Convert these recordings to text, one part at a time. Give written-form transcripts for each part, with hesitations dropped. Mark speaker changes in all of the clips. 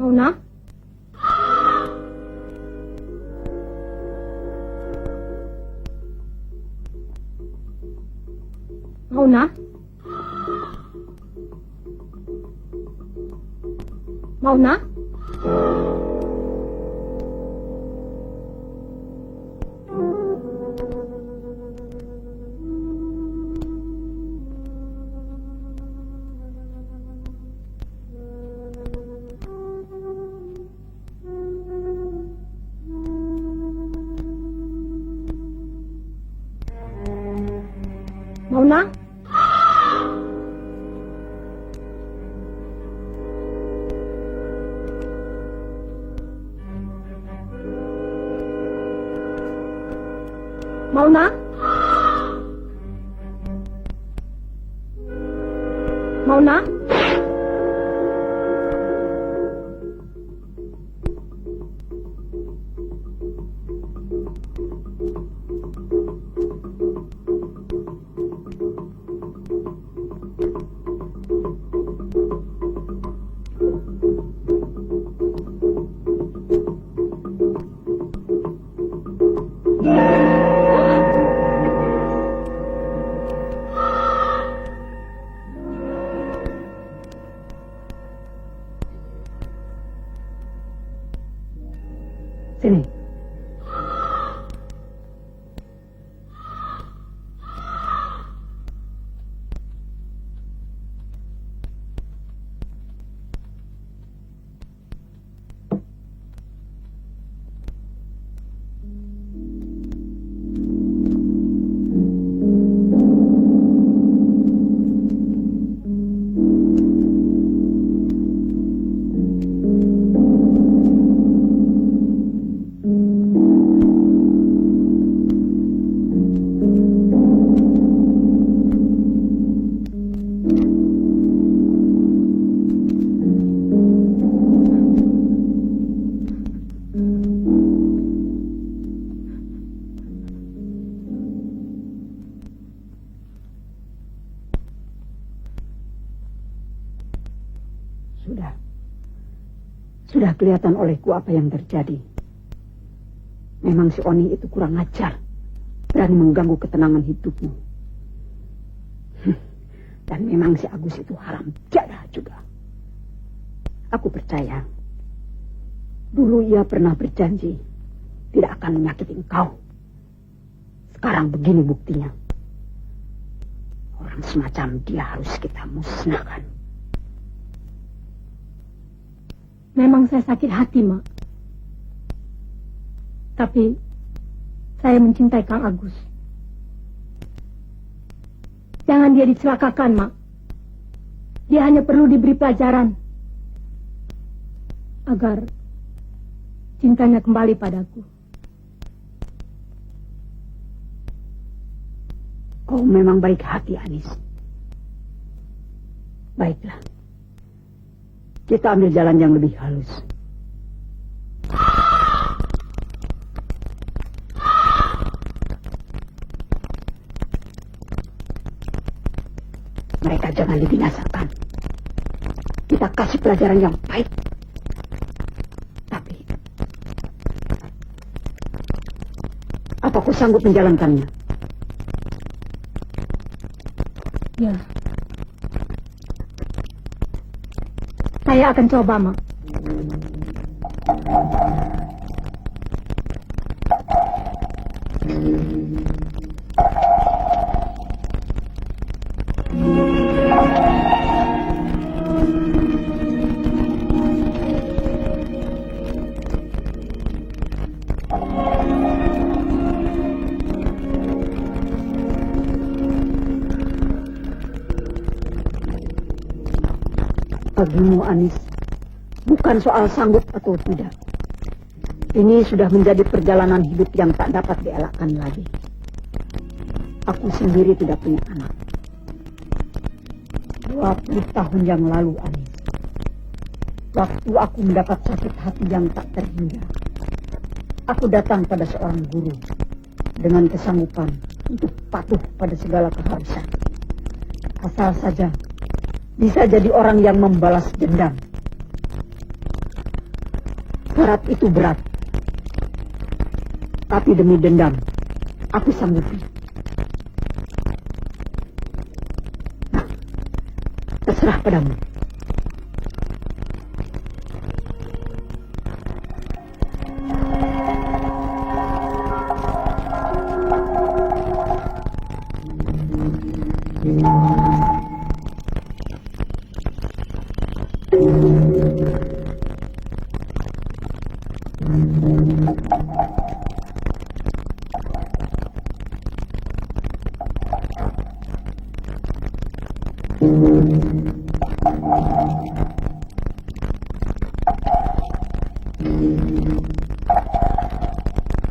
Speaker 1: Mauna? Mauna? Mauna? Mauna? Mauna? Mauna?
Speaker 2: Sini. Sudah kelihatan olehku apa yang terjadi. Memang si Oni itu kurang ajar. Berani mengganggu ketenangan hidupmu. Dan memang si Agus itu haram jadah juga. Aku percaya. Dulu ia pernah berjanji tidak akan menyakiti engkau. Sekarang begini buktinya. Orang semacam dia harus kita musnahkan.
Speaker 1: Memang saya sakit hati, Mak. Tapi saya mencintai Kang Agus. Jangan dia dicelakakan, Mak. Dia hanya perlu diberi pelajaran agar cintanya kembali padaku.
Speaker 2: Kau memang baik hati, Anis. Baiklah. Kita ambil jalan yang lebih halus. Mereka jangan dibinasakan. Kita kasih pelajaran yang baik. Tapi, apa kau sanggup menjalankannya?
Speaker 1: Ya. Saya akan coba, Mak.
Speaker 2: Bagimu, Anis, bukan soal sanggup atau tidak. Ini sudah menjadi perjalanan hidup yang tak dapat dielakkan lagi. Aku sendiri tidak punya anak. 20 tahun yang lalu, Anis, waktu aku mendapat sakit hati yang tak terhingga, aku datang pada seorang guru dengan kesanggupan untuk patuh pada segala keharusan. Asal saja bisa jadi orang yang membalas dendam. Syarat itu berat. Tapi demi dendam, aku sanggupi. Nah, terserah padamu.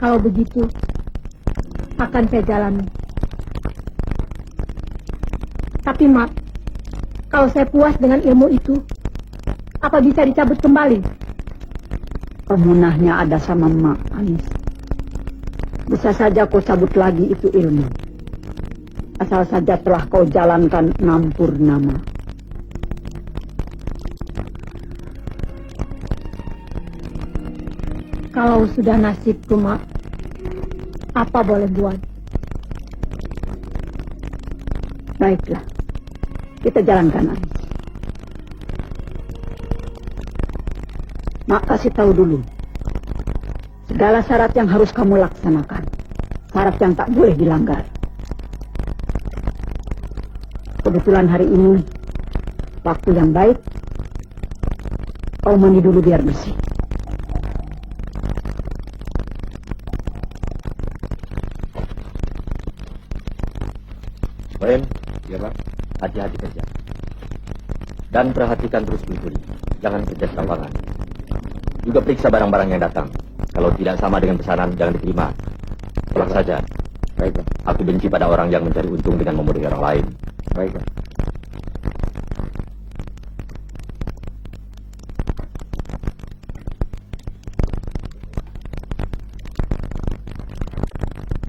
Speaker 1: Kalau begitu, akan saya jalani. Tapi Mak, kalau saya puas dengan ilmu itu, apa bisa dicabut kembali?
Speaker 2: Pemunahnya ada sama Mak, Anis. Bisa saja kau cabut lagi itu ilmu. Asal saja telah kau jalankan 6 purnama.
Speaker 1: Kalau sudah nasibku, Mak, apa boleh buat?
Speaker 2: Baiklah, kita jalankan, Anis. Mak kasih tahu dulu. Segala syarat yang harus kamu laksanakan. Syarat yang tak boleh dilanggar. Kebetulan hari ini, waktu yang baik, kau mandi dulu biar bersih.
Speaker 3: Baik, ya Pak. Hati-hati kerja. Dan perhatikan terus Bulbul. Jangan kerja sembarangan. Juga periksa barang-barang yang datang. Kalau tidak sama dengan pesanan, jangan diterima. Tolak saja.
Speaker 4: Baik, Pak.
Speaker 3: Aku benci pada orang yang mencari untung dengan memudahi orang lain.
Speaker 4: Baik, Pak.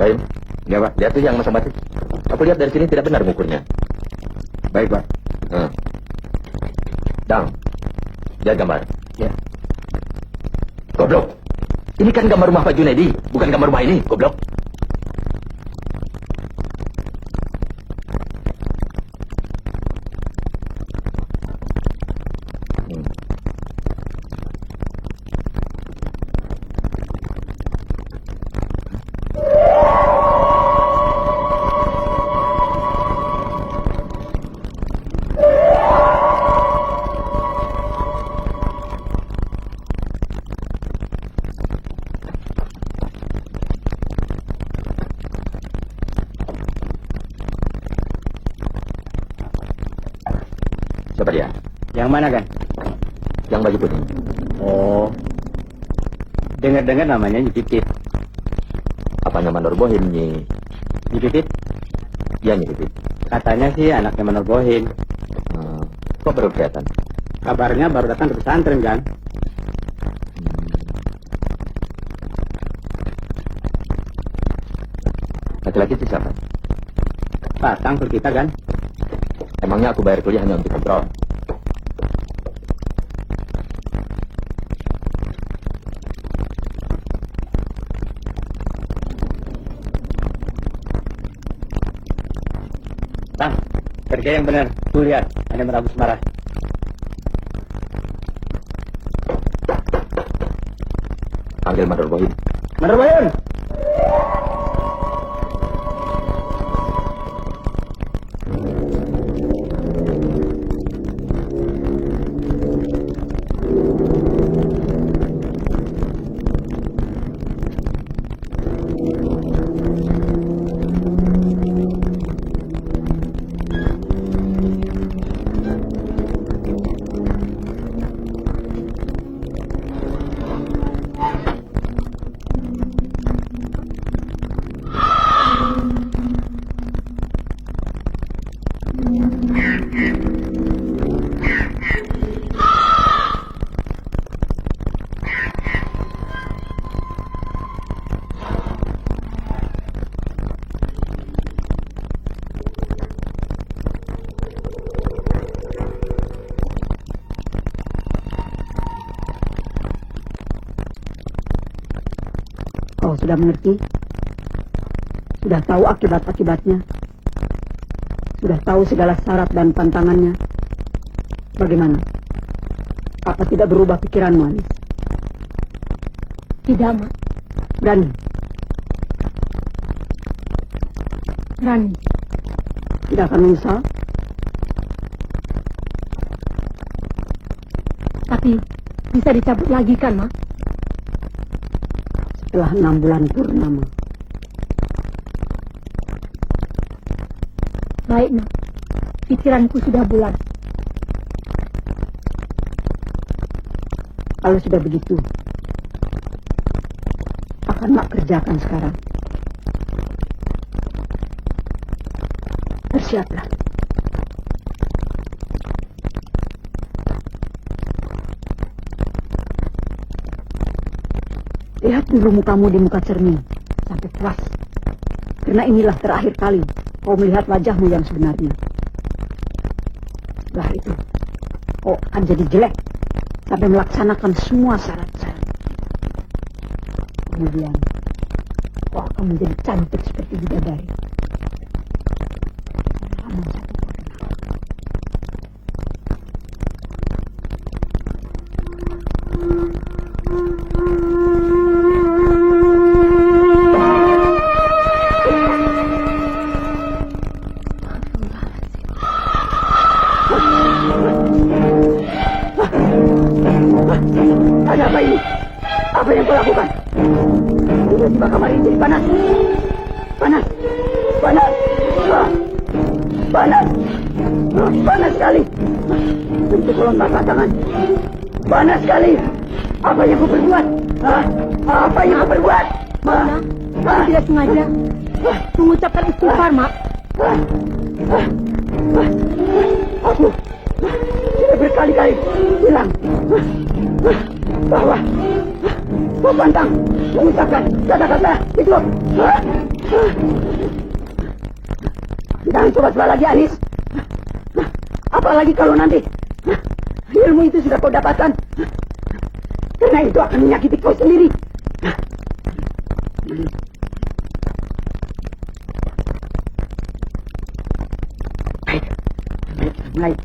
Speaker 3: Baik.
Speaker 4: Ya, Pak.
Speaker 3: Lihat tuh yang masang batik. Aku lihat dari sini tidak benar mengukurnya.
Speaker 4: Baik, Pak.
Speaker 3: Dang, lihat gambar.
Speaker 4: Ya.
Speaker 3: Goblok. Ini kan gambar rumah Pak Junaidi, bukan gambar rumah ini, goblok. Siapa dia?
Speaker 4: Yang mana, kan?
Speaker 3: Yang baju putih.
Speaker 4: Oh. Dengar-dengar namanya Nyi Pipit.
Speaker 3: Apanya Mandor Bohim, Nyi?
Speaker 4: Nyi Pipit?
Speaker 3: Iya, Nyi Pipit.
Speaker 4: Katanya sih anaknya Manor Bohin.
Speaker 3: Kok baru kelihatan?
Speaker 4: Kabarnya baru datang ke pesantren, kan?
Speaker 3: Laki-laki itu siapa?
Speaker 4: Pasang per kita, kan?
Speaker 3: Emangnya aku bayar kuliah hanya untuk kontrol?
Speaker 4: Bang, kerja yang benar. Tuh lihat, hanya merabus marah.
Speaker 3: Panggil Mandor Bohim.
Speaker 4: Manor Bohin!
Speaker 2: Kau sudah mengerti? Sudah tahu akibat-akibatnya? Sudah tahu segala syarat dan pantangannya? Bagaimana? Apa tidak berubah pikiranmu, Anis?
Speaker 1: Tidak, Mak.
Speaker 2: Berani?
Speaker 1: Berani.
Speaker 2: Tidak akan menyesal?
Speaker 1: Tapi bisa dicabut lagi kan, Mak?
Speaker 2: Setelah 6 bulan purnama.
Speaker 1: Baik, Mak. Pikiranku sudah bulat.
Speaker 2: Kalau sudah begitu, akan Mak kerjakan sekarang. Bersiaplah. Lihat dulu mukamu di muka cermin sampai puas. Karena inilah terakhir kali kau melihat wajahmu yang sebenarnya. Setelah itu, kau akan jadi jelek sampai melaksanakan semua syarat-syarat. Kemudian, kau akan menjadi cantik seperti bidadari. Namun satu pernah. Ada apa ini? Apa yang kau lakukan? Tiba-tiba kamar ini jadi panas. Panas. Panas. Panas. Panas sekali. Untuk melontar tangan. Panas sekali. Apa yang kau perbuat? Apa yang kau perbuat?
Speaker 1: Aku tidak sengaja mengucapkan istighfar, Mak.
Speaker 2: Aku sudah berkali-kali bilang bahwa kau pantang mengucapkan kata-kata itu. Jangan coba-coba lagi, Anis. Apalagi kalau nanti ilmu itu sudah kau dapatkan. Karena itu akan menyakiti kau sendiri. Mulai.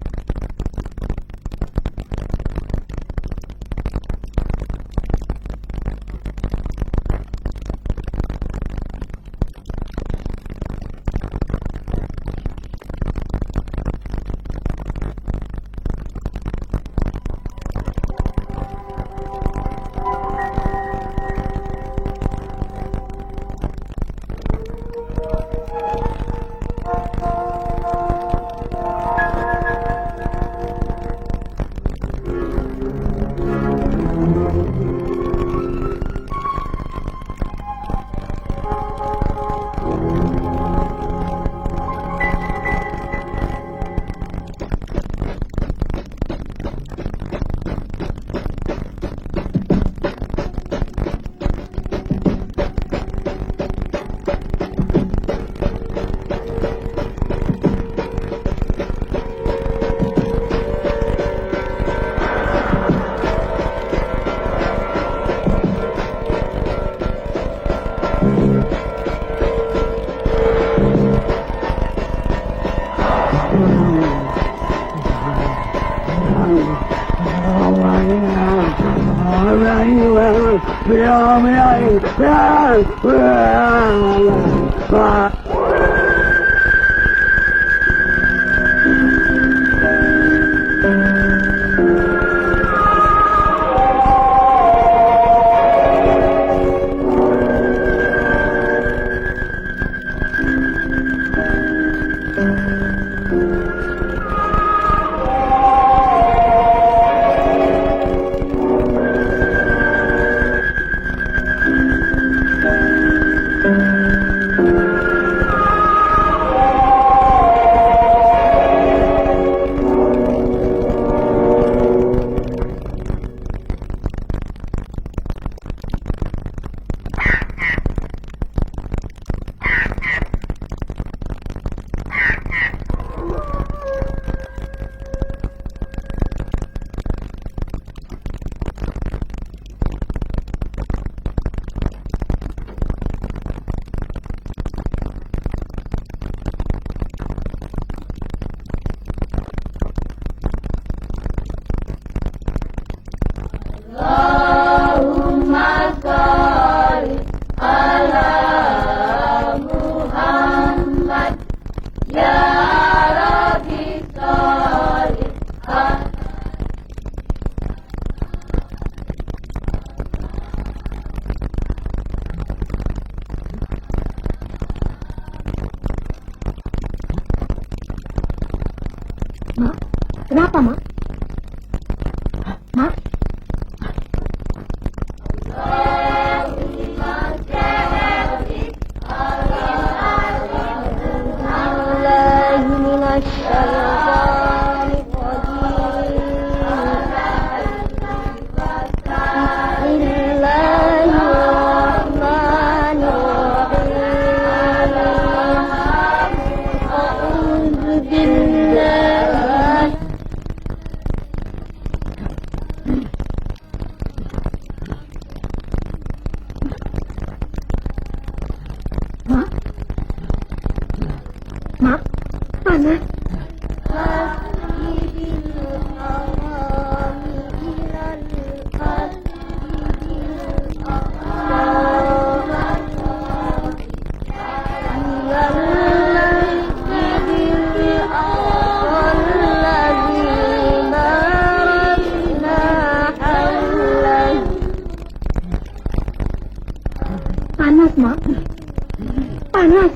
Speaker 1: panas.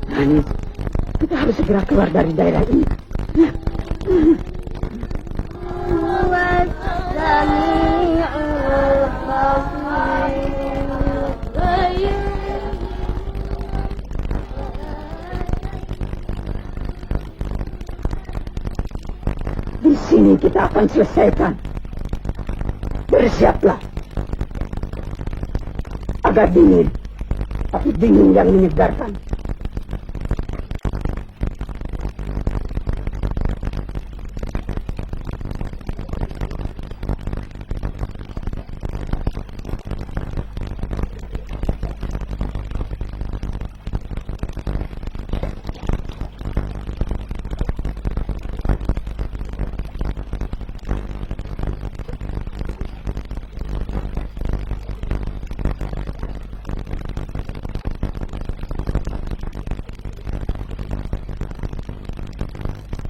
Speaker 2: Manis, kita harus segera keluar dari daerah ini. Di sini kita akan selesaikan. Bersiaplah. Agak dingin, tapi dingin yang menyegarkan.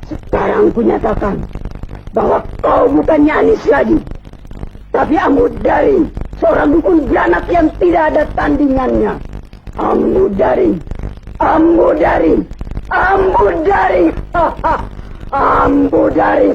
Speaker 2: Sekarang kunyatakan bahwa kau bukan Nyanis lagi, tapi Amudari, seorang dukun beranak yang tidak ada tandingannya. Amudari, Amudari, Amudari, Amudari,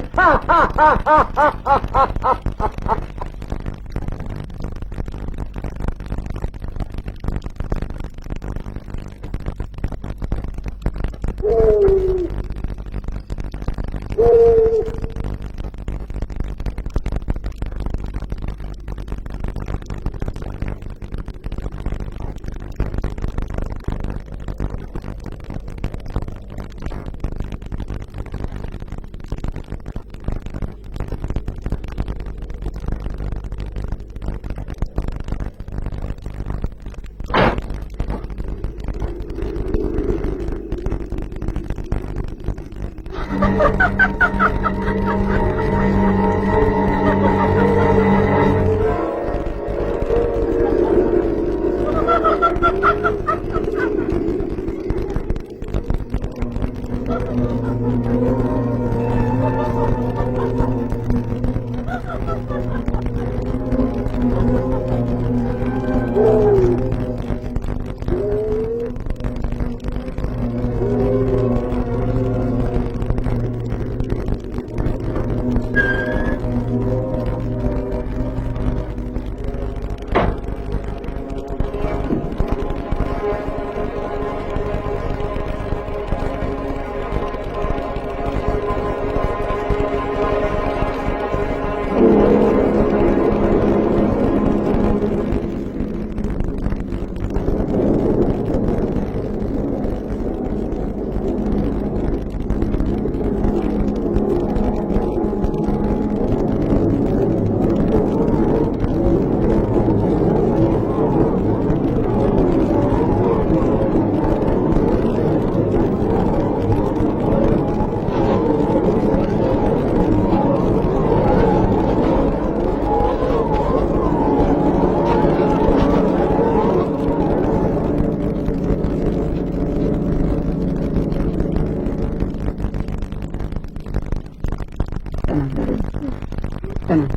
Speaker 2: Tenang.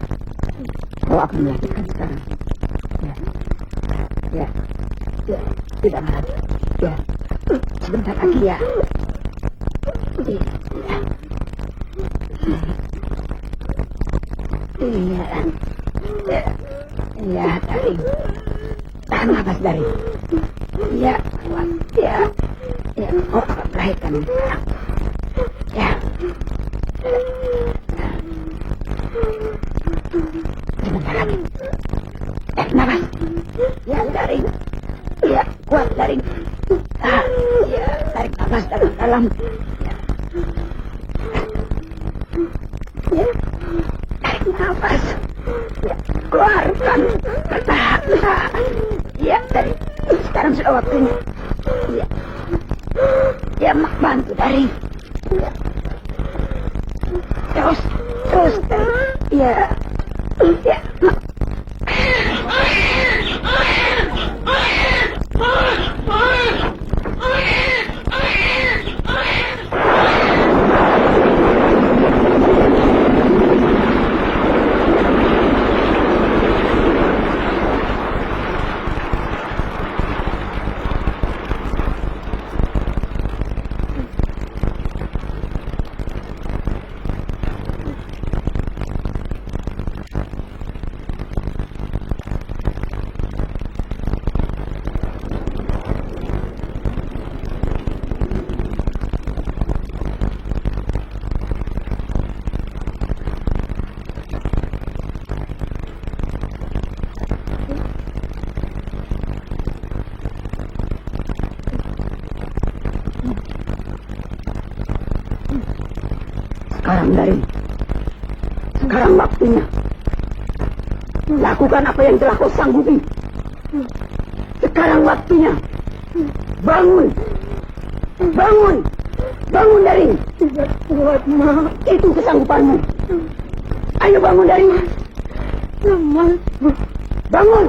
Speaker 2: Kau akan melanjutkan sekarang. Ya. Tidak marah. Ya. Sebentar lagi ya. Iya, Daring. Tahan nafas, Daring. Ya, kuat. Ya, kau akan melahirkan ini sekarang. Ya. Sebentar lagi. Nafas. Ya, Daring. Ya, kuat, Daring. Ya, tarik nafas dalam-dalam. Ya, tarik nafas. Ya, keluarkan. Bertahan. Ya, Daring. Sekarang sudah waktunya. Ya. Ya, mak bantu, Daring. Ya. Terus, Daring. Ya. Ya, mak. Sekarang dari, sekarang waktunya. Lakukan apa yang telah kau sanggupi. Sekarang waktunya. Bangun. Bangun. Bangun dari.
Speaker 1: Tidak kuat, Mak.
Speaker 2: Itu kesanggupanmu. Ayo bangun dari.
Speaker 1: Lemas.
Speaker 2: Bangun.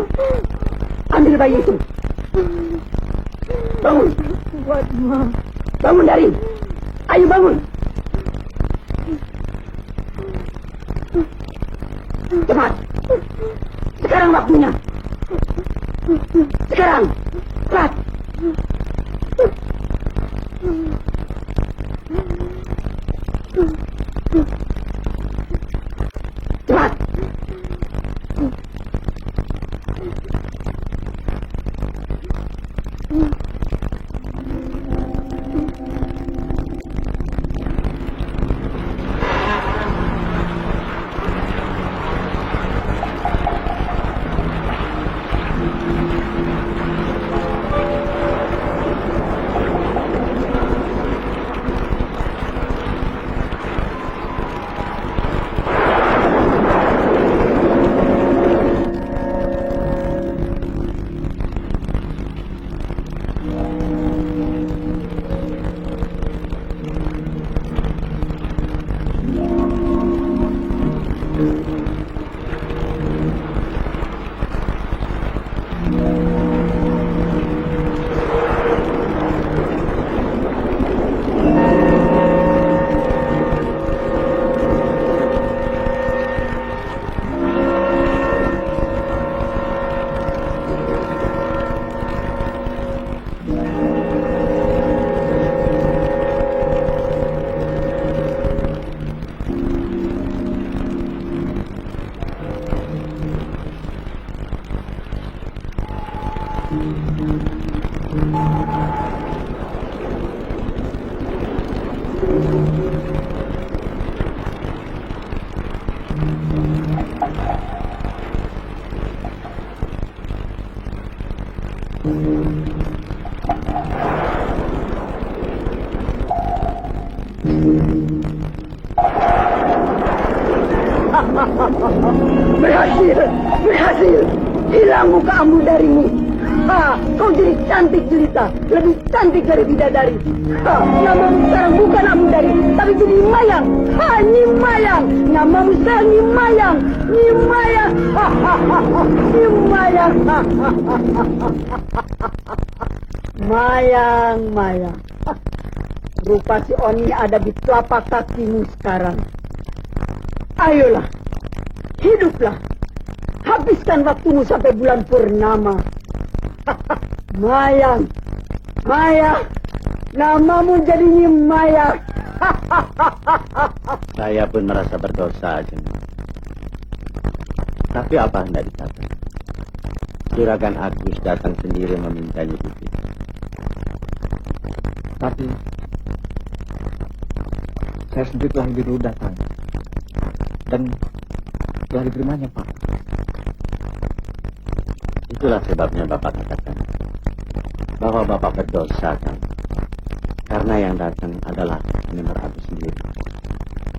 Speaker 2: Ambil bayi itu. Bangun.
Speaker 1: Kuat, Mak.
Speaker 2: Bangun dari. Ayo bangun. Cepat. Sekarang waktunya. Sekarang. Cepat. Cepat. Berhasil, berhasil. Hilang mukamu darimu. Kau jadi cantik jelita, lebih cantik dari bidadari. Namamu sekarang bukan Amudari, tapi jadi Mayang. Nyimayang. Namamu sekarang Nyimayang. Nyimayang. Nyimayang. Mayang, Mayang. Rupa si Oni ada di telapak kakimu sekarang. Ayolah, hiduplah. Habiskan waktumu sampai bulan purnama. Mayang, Mayang, namamu jadi Mayang.
Speaker 4: Saya pun merasa berdosa, Ajeng. Tapi apa hendak dikata? Juragan Agus datang sendiri meminta Putih.
Speaker 3: Tapi saya sendiri telah lebih dulu datang dan telah diterimanya, Pak.
Speaker 4: Itulah sebabnya Bapak katakan bahwa Bapak berdosa, kan? Karena yang datang adalah Animar Agus sendiri.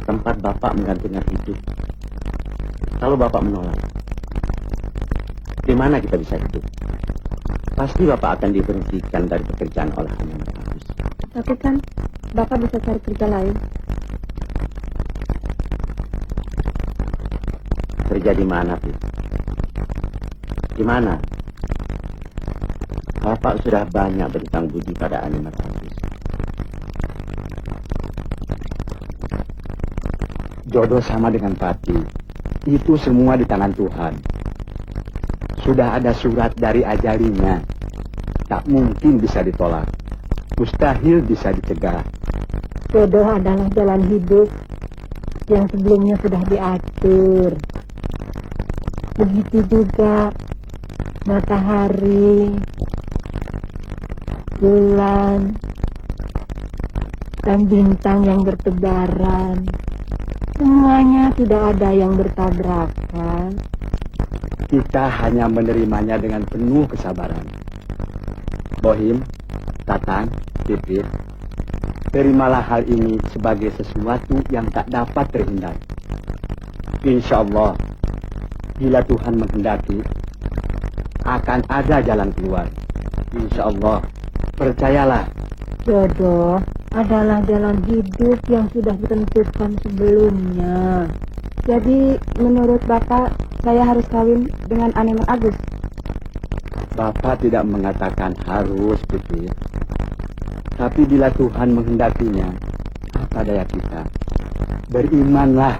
Speaker 4: Tempat Bapak menggantungkan hidup. Kalau Bapak menolak, di mana kita bisa hidup? Pasti Bapak akan diberhentikan dari pekerjaan oleh Animar Agus.
Speaker 1: Tapi kan Bapak bisa cari kerja lain.
Speaker 4: Kerja di mana, Pit? Di mana? Bapak sudah banyak berhutang budi pada Animar Agus.
Speaker 5: Jodoh sama dengan Pati. Itu semua di tangan Tuhan. Sudah ada surat dari ajalinya. Tak mungkin bisa ditolak. Mustahil bisa dicegah.
Speaker 1: Jodoh adalah jalan hidup yang sebelumnya sudah diatur. Begitu juga matahari, bulan, dan bintang yang bertebaran. Semuanya tidak ada yang bertabrakan.
Speaker 5: Kita hanya menerimanya dengan penuh kesabaran. Bohim, Tatang, Pipit, terimalah hal ini sebagai sesuatu yang tak dapat terhindari. Insya Allah, bila Tuhan menghendaki, akan ada jalan keluar. Insya Allah, percayalah.
Speaker 1: Jodoh adalah jalan hidup yang sudah ditentukan sebelumnya. Jadi menurut Bapak, saya harus kawin dengan Anemar Agus.
Speaker 5: Bapak tidak mengatakan harus, Putri. Tapi bila Tuhan menghendakinya, apa daya kita? Berimanlah.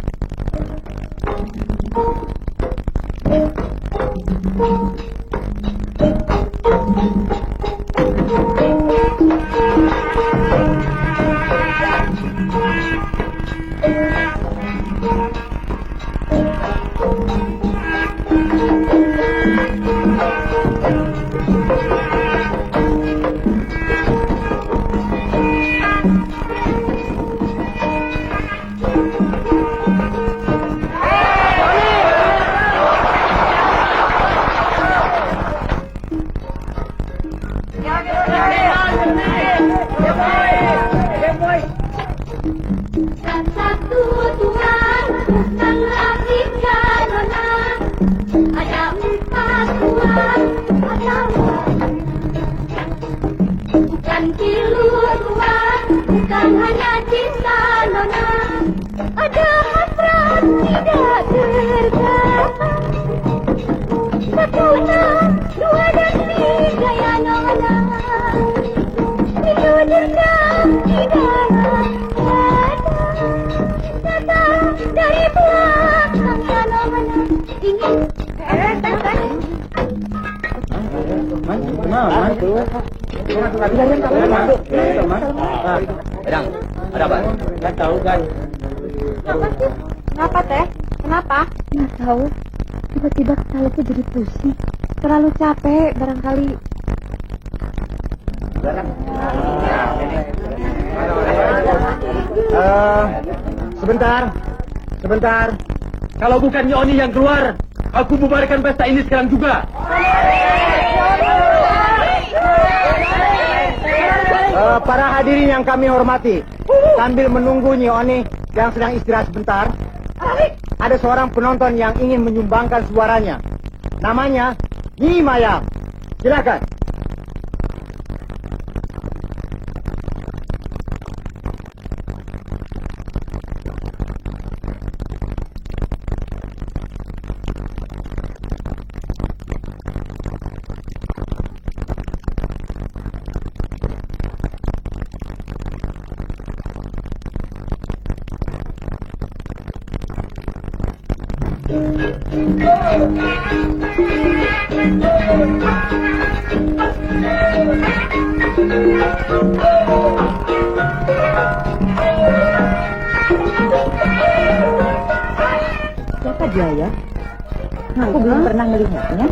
Speaker 6: Satu Tuhan yang rapikan nona, ada empat Tuhan, ada bukan pilu Tuhan, bukan hanya cinta nona, ada hasrat tidak terkata. Satu enam, dua dan tiga ya nona, pilu dendam tidak dari belakang ya nona ingin
Speaker 3: Edang, ada apa?
Speaker 4: Nggak tahu kan?
Speaker 1: Kenapa sih? Kenapa Teh? Kenapa? Nggak tahu. Tiba-tiba kepalaku jadi pusing. Terlalu capek barangkali.
Speaker 5: Sebentar. Kalau bukan Nyoni yang keluar, aku bubarkan pesta ini sekarang juga. Para hadirin yang kami hormati, sambil menunggu Nyoni yang sedang istirahat sebentar, ada seorang penonton yang ingin menyumbangkan suaranya. Namanya Nyi Maya. Silakan.
Speaker 2: Siapa dia ya? Aku belum pernah melihatnya.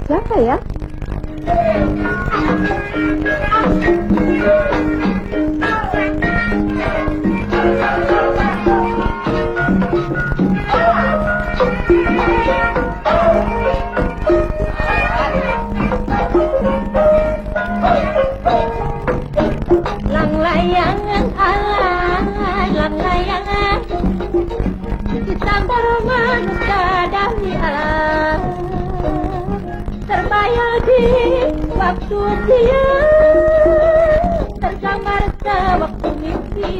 Speaker 2: Siapa ya?
Speaker 6: lang layangan alam, lang layangan kita bermanusia dari alam, terbayang di waktu siang, tergambar sewaktu mimpi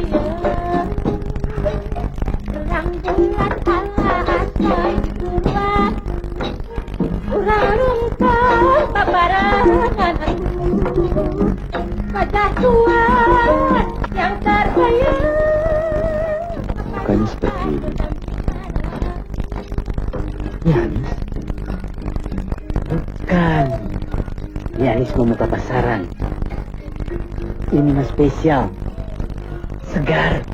Speaker 6: terang bulan ala asai kurban urang rungkang paparangan aku wajah Tuhan yang terbayang.
Speaker 4: Bukannya seperti ini. Yanis? Bukan. Yanis mau muka pasaran. Ini mah spesial. Segar.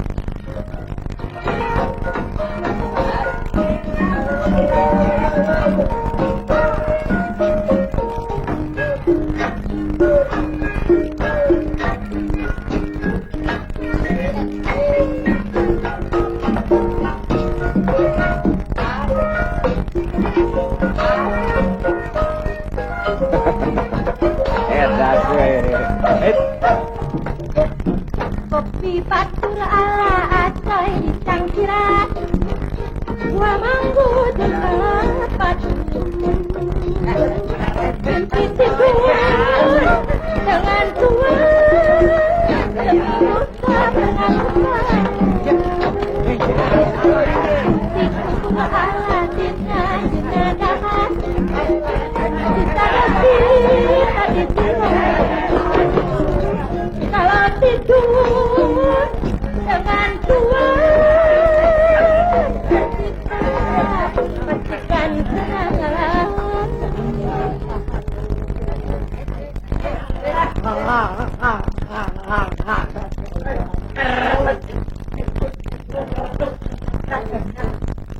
Speaker 6: Kopi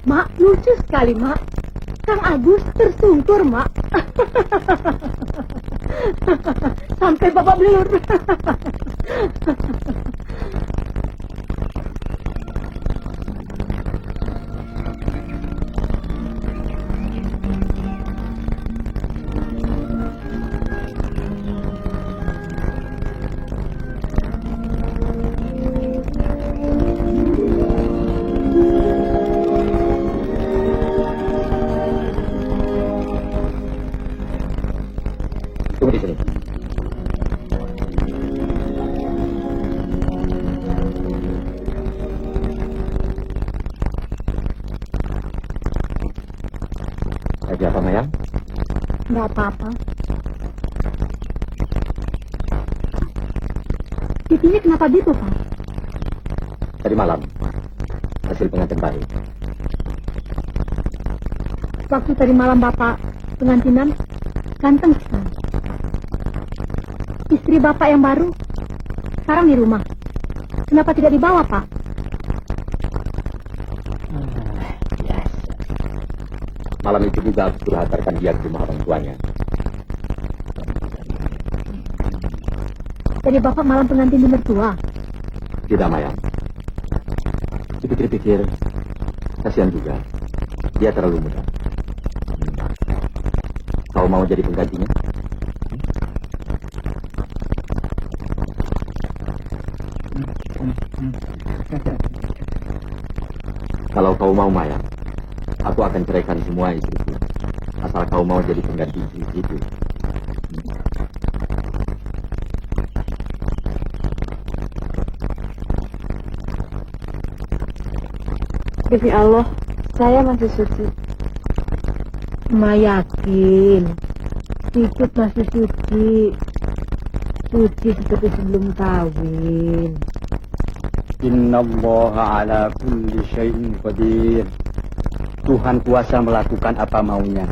Speaker 2: Mak, lucu sekali, Mak. Kang Agus tersungkur, Mak. Sampai babak belur.
Speaker 3: Tunggu di sini. Lagi apa, Mayang?
Speaker 2: Nggak apa-apa. Pipinya kenapa gitu, Pak?
Speaker 3: Tadi malam, hasil pengantin baru.
Speaker 2: Waktu tadi malam Bapak pengantinan, ganteng sekali. Istri Bapak yang baru, sekarang di rumah. Kenapa tidak dibawa, Pak?
Speaker 3: Malam itu juga aku sudah hantarkan dia ke rumah orang tuanya.
Speaker 2: Jadi Bapak malam pengantin di mertua.
Speaker 3: Tidak, Mayang. Dipikir-pikir, kasihan juga. Dia terlalu muda. Kau mau jadi penggantinya? Kalau kau mau, Mayang, aku akan ceraikan semua istriku. Asal kau mau jadi pengganti istri itu.
Speaker 1: Demi Allah, saya masih suci.
Speaker 2: Ma yakin, Pipit masih suci. Suci seperti sebelum kawin.
Speaker 5: Innallaha ala kulli syai'in qadir. Tuhan kuasa melakukan apa maunya.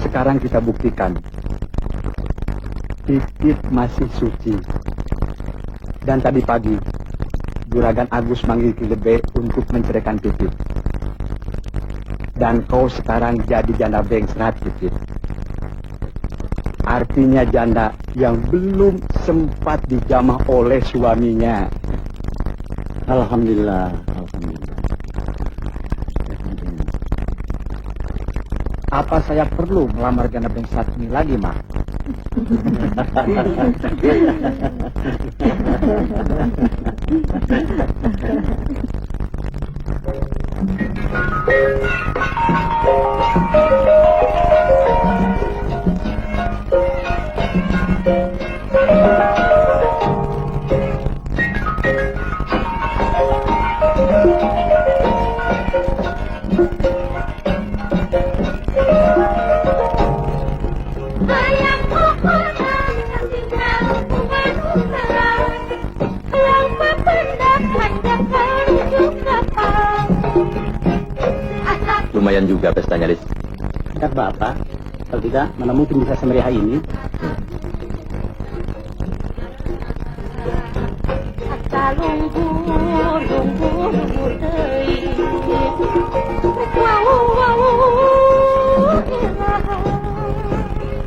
Speaker 5: Sekarang kita buktikan. Pipit masih suci. Dan tadi pagi, Juragan Agus manggil Ki Lebe untuk menceraikan Pipit. Dan kau sekarang jadi janda bengsrat, Pipit. Artinya janda yang belum sempat dijamah oleh suaminya.
Speaker 4: Alhamdulillah, alhamdulillah.
Speaker 5: Apa saya perlu melamar janda bengsrat ini lagi, Mak?
Speaker 3: Lumayan juga pestanya, Lis.
Speaker 4: Enggak Bapak, kalau tidak, mana mungkin bisa semeriah ini.
Speaker 6: Lunggur teuing.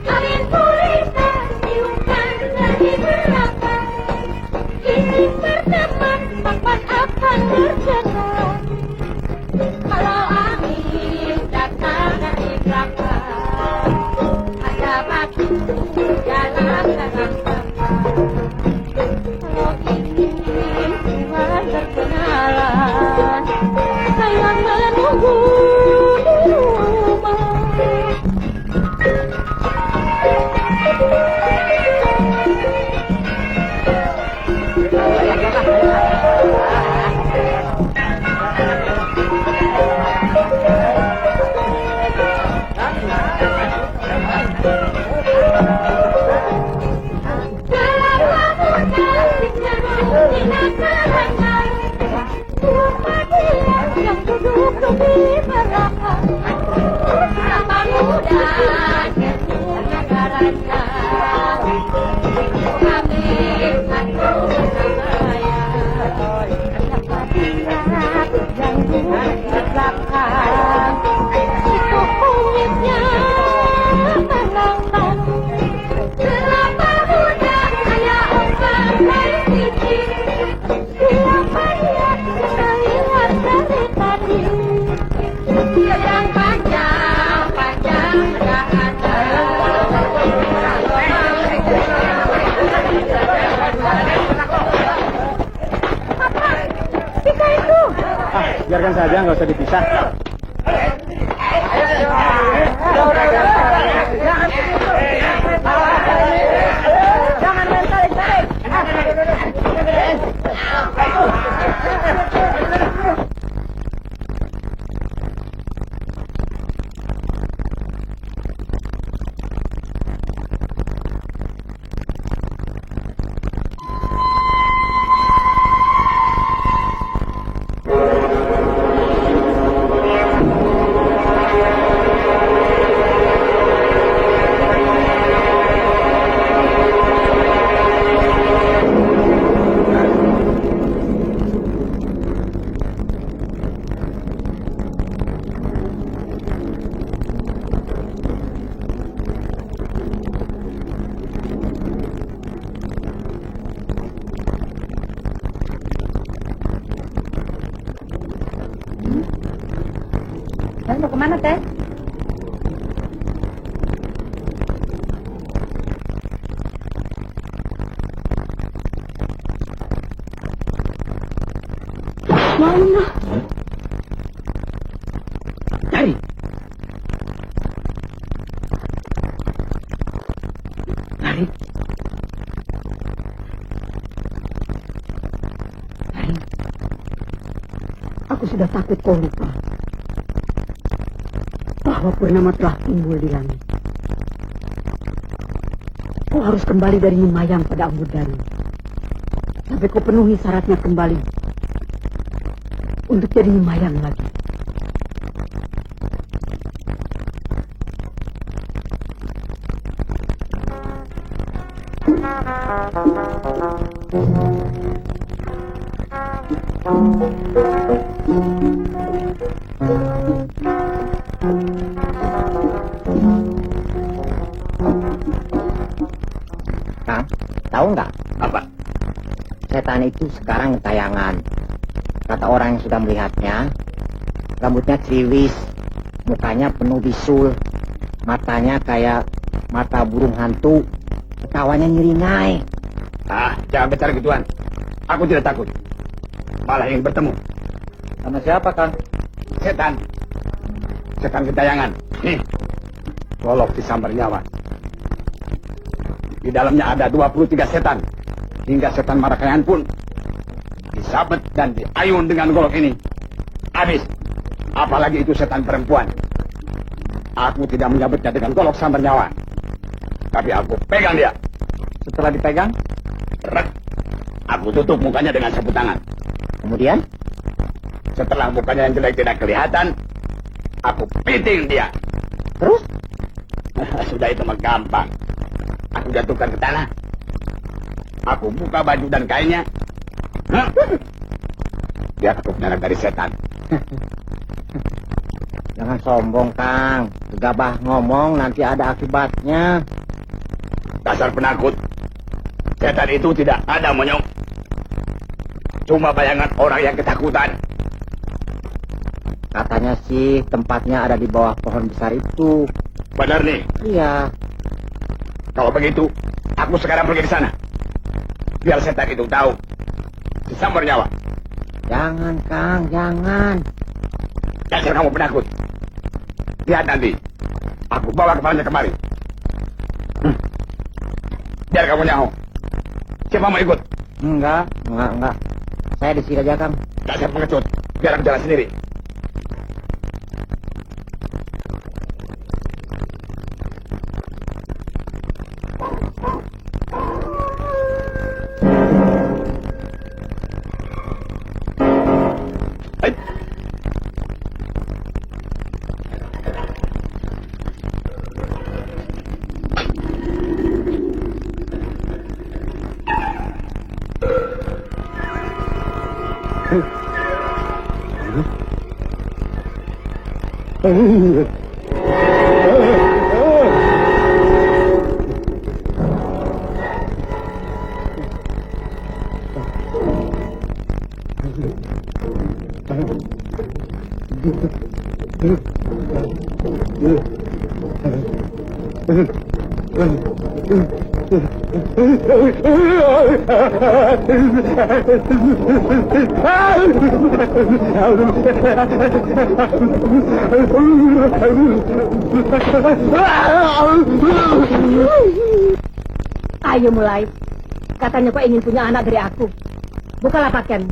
Speaker 6: Angin gurita tiupan dari belakang. Ini berteman, kapan akan berjalan? Kalau angin datang dari belakang, ada batu belakang. Itu kunyitnya menantang. Kelapa muda kayak ombak dari sini. Siapa yang terlihat dari tadi? Yang panjang, panjang dah ada. Pika itu.
Speaker 5: Biarkan saja, nggak usah dipisah.
Speaker 6: Jangan main tarik-tarik.
Speaker 2: Dan mau kemana, Teh? Mana?
Speaker 5: Cari. Cari. Cari.
Speaker 2: Aku sudah takut kau lupa bahwa purnama telah timbul di langit. Kau harus kembali dari Himayang pada Ambudari sampai kau penuhi syaratnya kembali untuk jadi Himayang lagi.
Speaker 7: Kang, tahu nggak?
Speaker 5: Apa?
Speaker 7: Setan itu sekarang tayangan. Kata orang yang sudah melihatnya, rambutnya ciriwis, mukanya penuh bisul, matanya kayak mata burung hantu, ketawanya nyeringai.
Speaker 5: Jangan bicara gituan. Aku tidak takut. Malah ingin bertemu.
Speaker 3: Sama siapa, Kang?
Speaker 5: Setan. Setan ketayangan. Nih. Golok disambar nyawa. Di dalamnya ada 23 setan. Hingga setan Marakayan pun disabet dan diayun dengan golok ini. Habis. Apalagi itu setan perempuan. Aku tidak menyabetnya dengan golok sambar nyawa. Tapi aku pegang dia.
Speaker 7: Setelah dipegang,
Speaker 5: Rek. Aku tutup mukanya dengan sapu tangan.
Speaker 7: kemudian
Speaker 5: Setelah mukanya yang jelek tidak kelihatan, aku piting dia.
Speaker 7: terus
Speaker 5: Sudah itu mah gampang. Aku jatuhkan ke tanah. Aku buka baju dan kainnya. Hah? Dia ketuk darah dari setan.
Speaker 7: jangan sombong, Kang. Gegabah ngomong nanti ada akibatnya.
Speaker 5: Dasar penakut. Setan itu tidak ada, Monyong. Cuma bayangan orang yang ketakutan.
Speaker 7: Katanya sih tempatnya ada di bawah pohon besar itu.
Speaker 5: Benar nih.
Speaker 7: Iya.
Speaker 5: Kalau begitu, aku sekarang pergi ke sana. Biar setan itu tahu. Disambar nyawa.
Speaker 7: Jangan, Kang, jangan.
Speaker 5: Dasar kamu penakut. Lihat nanti. Aku bawa kepalanya kemari. Biar kamu nyaho. Siapa mau ikut?
Speaker 7: Enggak. Saya di sini aja, Kang.
Speaker 5: Dasar pengecut. Biar aku jalan sendiri.
Speaker 2: Ayo mulai. Katanya kau ingin punya anak dari aku. Bukalah pakaianmu.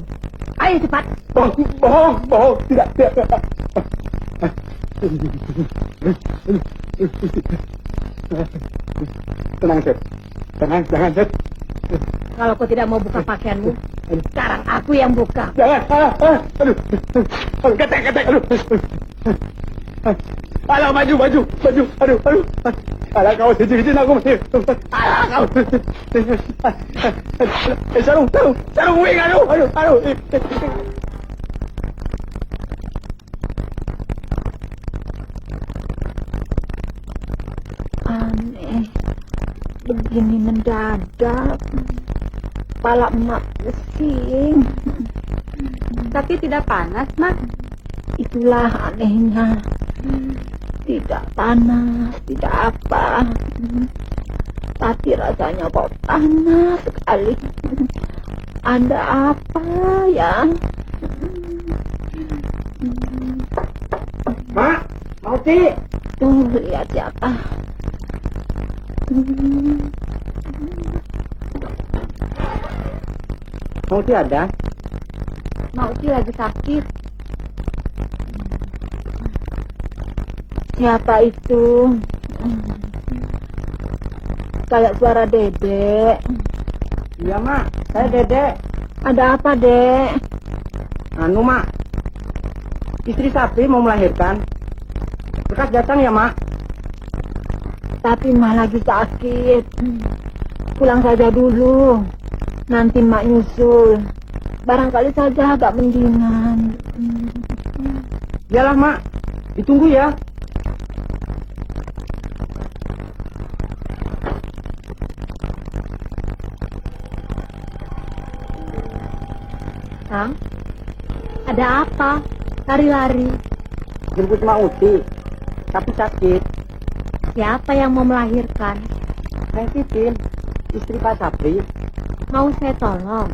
Speaker 2: Ayo cepat.
Speaker 5: Bohong, tidak. Tenang, Seth. Tenang, jangan, Seth.
Speaker 2: Kalau kau tidak mau buka pakaianmu, sekarang aku yang buka.
Speaker 5: Jangan, aduh, ketek, aduh. Alah, maju, aduh. Alah, kau izin aku masih. Alah, kau. Sarung wing, aduh.
Speaker 1: Aneh, begini mendadak. Kepala emak pusing.
Speaker 6: Tapi tidak panas, Mak.
Speaker 1: Itulah anehnya. Tidak panas, tidak apa. Tapi rasanya kok panas sekali. Ada apa ya?
Speaker 7: Mak, mau ti?
Speaker 1: Tuh, lihat siapa.
Speaker 7: Mau ti ada?
Speaker 6: Mauti lagi sakit.
Speaker 1: Siapa itu? Kayak suara Dedek.
Speaker 7: Iya, Mak. Saya Dedek.
Speaker 1: Ada apa, Dek?
Speaker 7: Anu, Mak. Istri Sapri mau melahirkan. Bekas datang ya, Mak?
Speaker 1: Tapi Mak lagi sakit. Pulang saja dulu. Nanti Mak nyusul. Barangkali saja agak mendingan.
Speaker 7: Iyalah, Mak. Ditunggu ya.
Speaker 2: Kang, ada apa? Lari-lari.
Speaker 7: Jemput Mak Uti. Tapi sakit.
Speaker 2: Siapa yang mau melahirkan?
Speaker 7: Neng Titin, istri Pak Sapri.
Speaker 2: Mau saya tolong?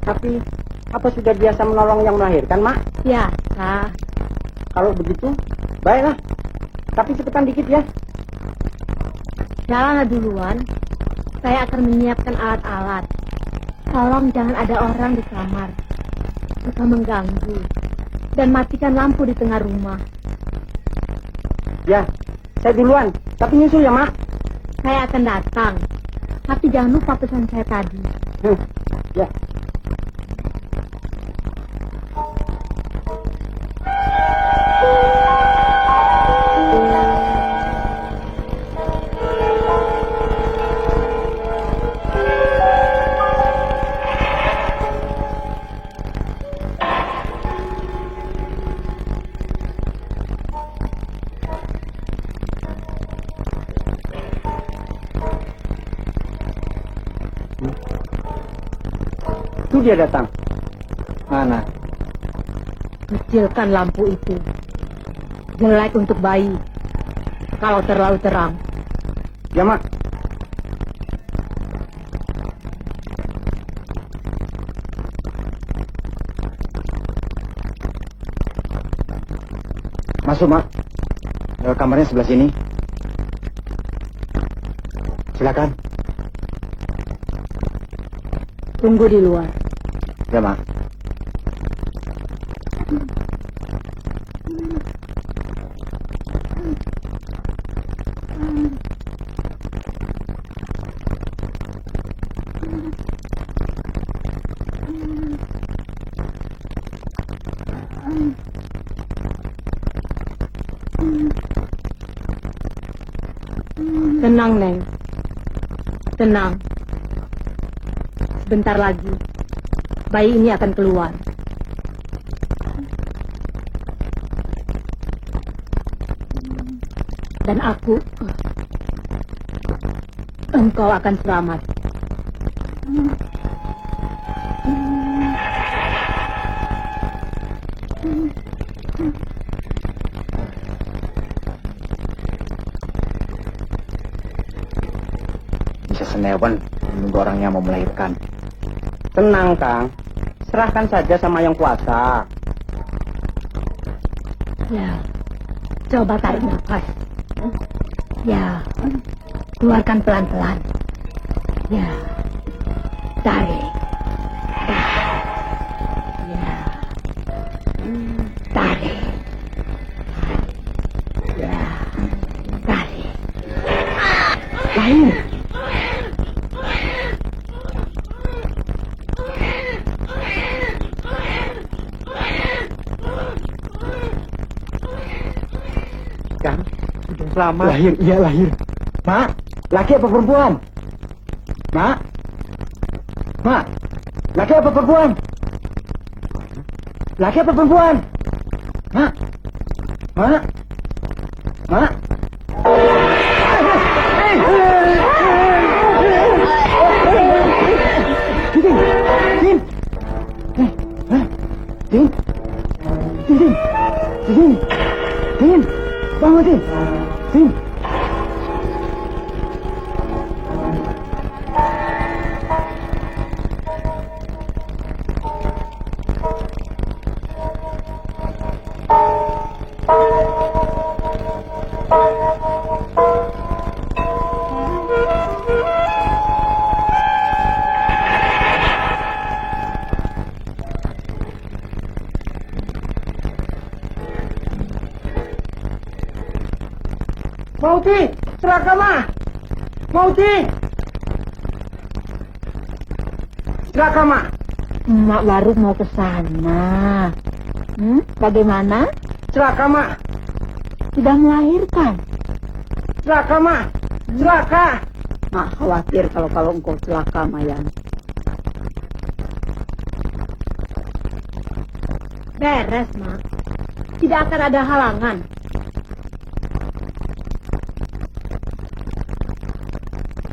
Speaker 7: Tapi, apa sudah biasa menolong yang melahirkan, Mak?
Speaker 2: Biasa.
Speaker 7: Kalau begitu, baiklah. Tapi cepetan dikit ya.
Speaker 2: Jalan duluan. Saya akan menyiapkan alat-alat. Tolong jangan ada orang di kamar. Suka mengganggu. Dan matikan lampu di tengah rumah.
Speaker 7: Ya, saya duluan. Tapi nyusul ya, Mak.
Speaker 2: Saya akan datang. Tapi jangan lupa pesan saya tadi.
Speaker 7: Ya. Itu dia datang. Mana?
Speaker 2: Kecilkan lampu itu. Jelek untuk bayi. Kalau terlalu terang.
Speaker 7: Ya, Mak. Masuk, Mak. Kamarnya sebelah sini. Silakan.
Speaker 2: Tunggu di luar.
Speaker 7: Ya, Mak.
Speaker 2: Tenang, Neng. Tenang. Sebentar lagi, bayi ini akan keluar. Dan aku, engkau akan selamat.
Speaker 5: Bisa senewan menunggu orangnya mau melahirkan.
Speaker 7: Tenang, Kang. Serahkan saja sama yang kuasa.
Speaker 2: Ya, coba tarik nafas. Ya, keluarkan pelan-pelan. Ya, tarik. Ya, tarik. Ya, tarik.
Speaker 7: Lahir. Kang, sudah selamat.
Speaker 5: Lahir, iya lahir.
Speaker 7: Mak, laki apa perempuan? Mak? Mak, laki apa perempuan? Laki apa perempuan? Mak? Mak? Mak? Din! Din! Din! Din! Din! Din! Bangun, Din! Din! Mauti, Serakama! Mauti! Serakama!
Speaker 2: Mak baru mau ke sana. Bagaimana?
Speaker 7: Serakama!
Speaker 2: Sudah melahirkan?
Speaker 7: Serakama! Selaka!
Speaker 2: Mak khawatir kalau engkau celaka, Mayan. Beres, Mak. Tidak akan ada halangan.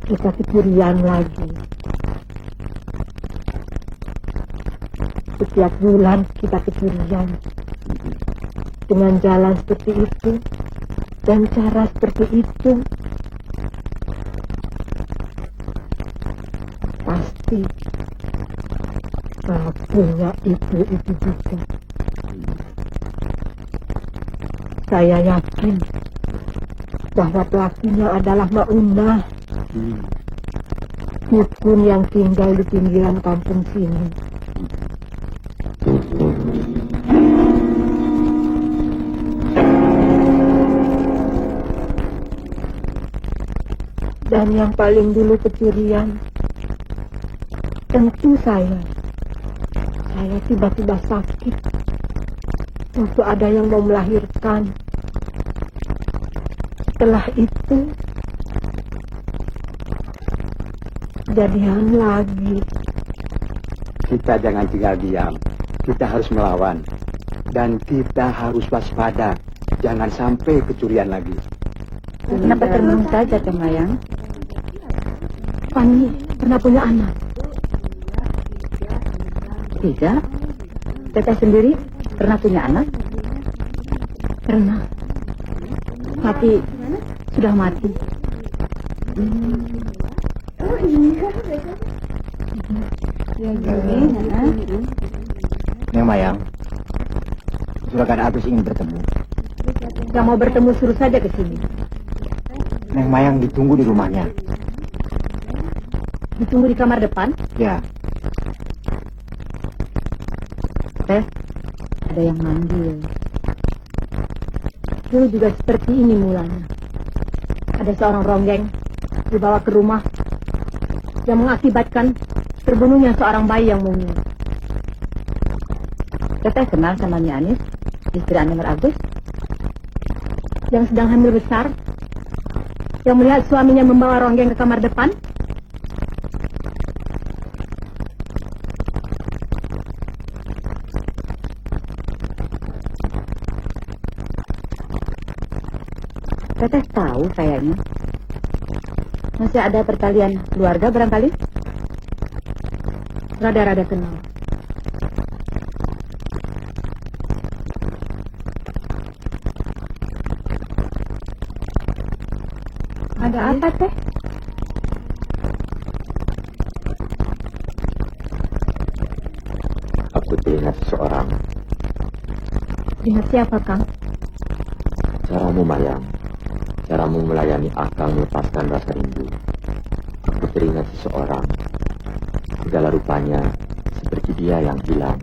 Speaker 2: Kita kecurian lagi. Setiap bulan kita kecurian. Dengan jalan seperti itu dan cara seperti itu, pasti punya itu juga. Saya yakin bahwa pelakunya adalah Maunah, dukun yang tinggal di pinggiran kampung sini. Dan yang paling dulu kecurian, tentu saya. Saya tiba-tiba sakit. Waktu ada yang mau melahirkan. Setelah itu, kejadian lagi.
Speaker 5: Kita jangan tinggal diam. Kita harus melawan. Dan kita harus waspada. Jangan sampai kecurian lagi.
Speaker 2: Kenapa termenung saja, Mayang? Fanny pernah punya anak? Tidak. Teteh sendiri pernah punya anak? Pernah. Tapi sudah mati.
Speaker 5: Neng Mayang, Juragan Agus ingin bertemu.
Speaker 2: Gak mau bertemu, suruh saja ke sini.
Speaker 5: Neng Mayang ditunggu di rumahnya.
Speaker 2: Ditunggu di kamar depan?
Speaker 5: Ya.
Speaker 2: Teh, ada yang manggil. Dulu juga seperti ini mulanya. Ada seorang ronggeng dibawa ke rumah yang mengakibatkan terbunuhnya seorang bayi yang mungil. Teteh kenal sama Nyi Anis, istri Anemar Agus, yang sedang hamil besar, yang melihat suaminya membawa ronggeng ke kamar depan. Teteh tahu kayaknya. Masih ada perkalian keluarga barangkali?
Speaker 1: Rada-rada kenal.
Speaker 6: Ada apa, Teh?
Speaker 3: Aku teringat seseorang.
Speaker 1: Ingat siapa, Kang?
Speaker 3: Caramu, Mayang. Caramu melayani Akang melepaskan rasa rindu. Aku teringat seseorang. Segala rupanya seperti dia yang hilang.